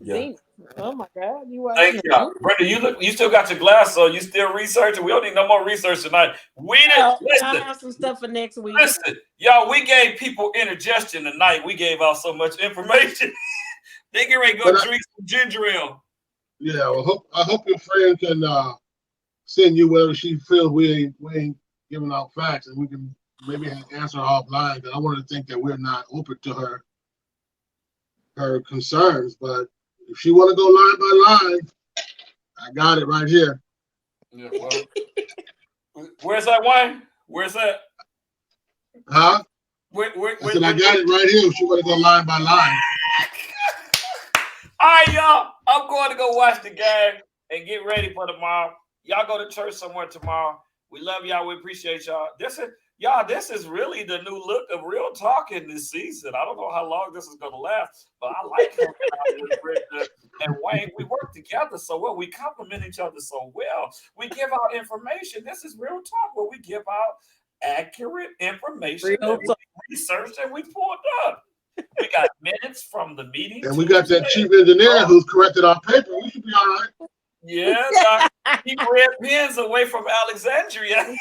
Yeah. Oh my God, you are. Thank you, Brenda. You still got your glass, so you still researching. We don't need no more research tonight. We didn't listen. I'll have some stuff for next week. Listen, y'all. We gave people indigestion tonight. We gave out so much information. They get ready to go drink some ginger ale. Yeah, well, I hope your friend can send you whatever she feels we ain't giving out facts, and we can maybe answer her offline. Because I want her to think that we're not open to her concerns, but if she want to go line by line, I got it right here. Yeah, well, where's that wine? Where's that? Huh? I said I got it right here. She want to go line by line. All right, y'all. I'm going to go watch the game and get ready for tomorrow. Y'all go to church somewhere tomorrow. We love y'all. We appreciate y'all. This is really the new look of Real Talk in this season. I don't know how long this is going to last, but I like hanging out with Brenda and Wayne. We work together so well. We complement each other so well. We give out information. This is Real Talk, where we give out accurate information that we researched and we pulled up. We got minutes from the meeting. And we got that chief engineer who's corrected our paper. We should be all right. Yeah, keep red pens away from Alexandria.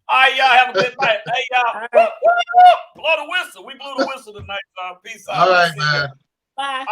All right, y'all have a good night. Hey, y'all, blow the whistle. We blew the whistle tonight, y'all. Peace out. All right, man. Bye.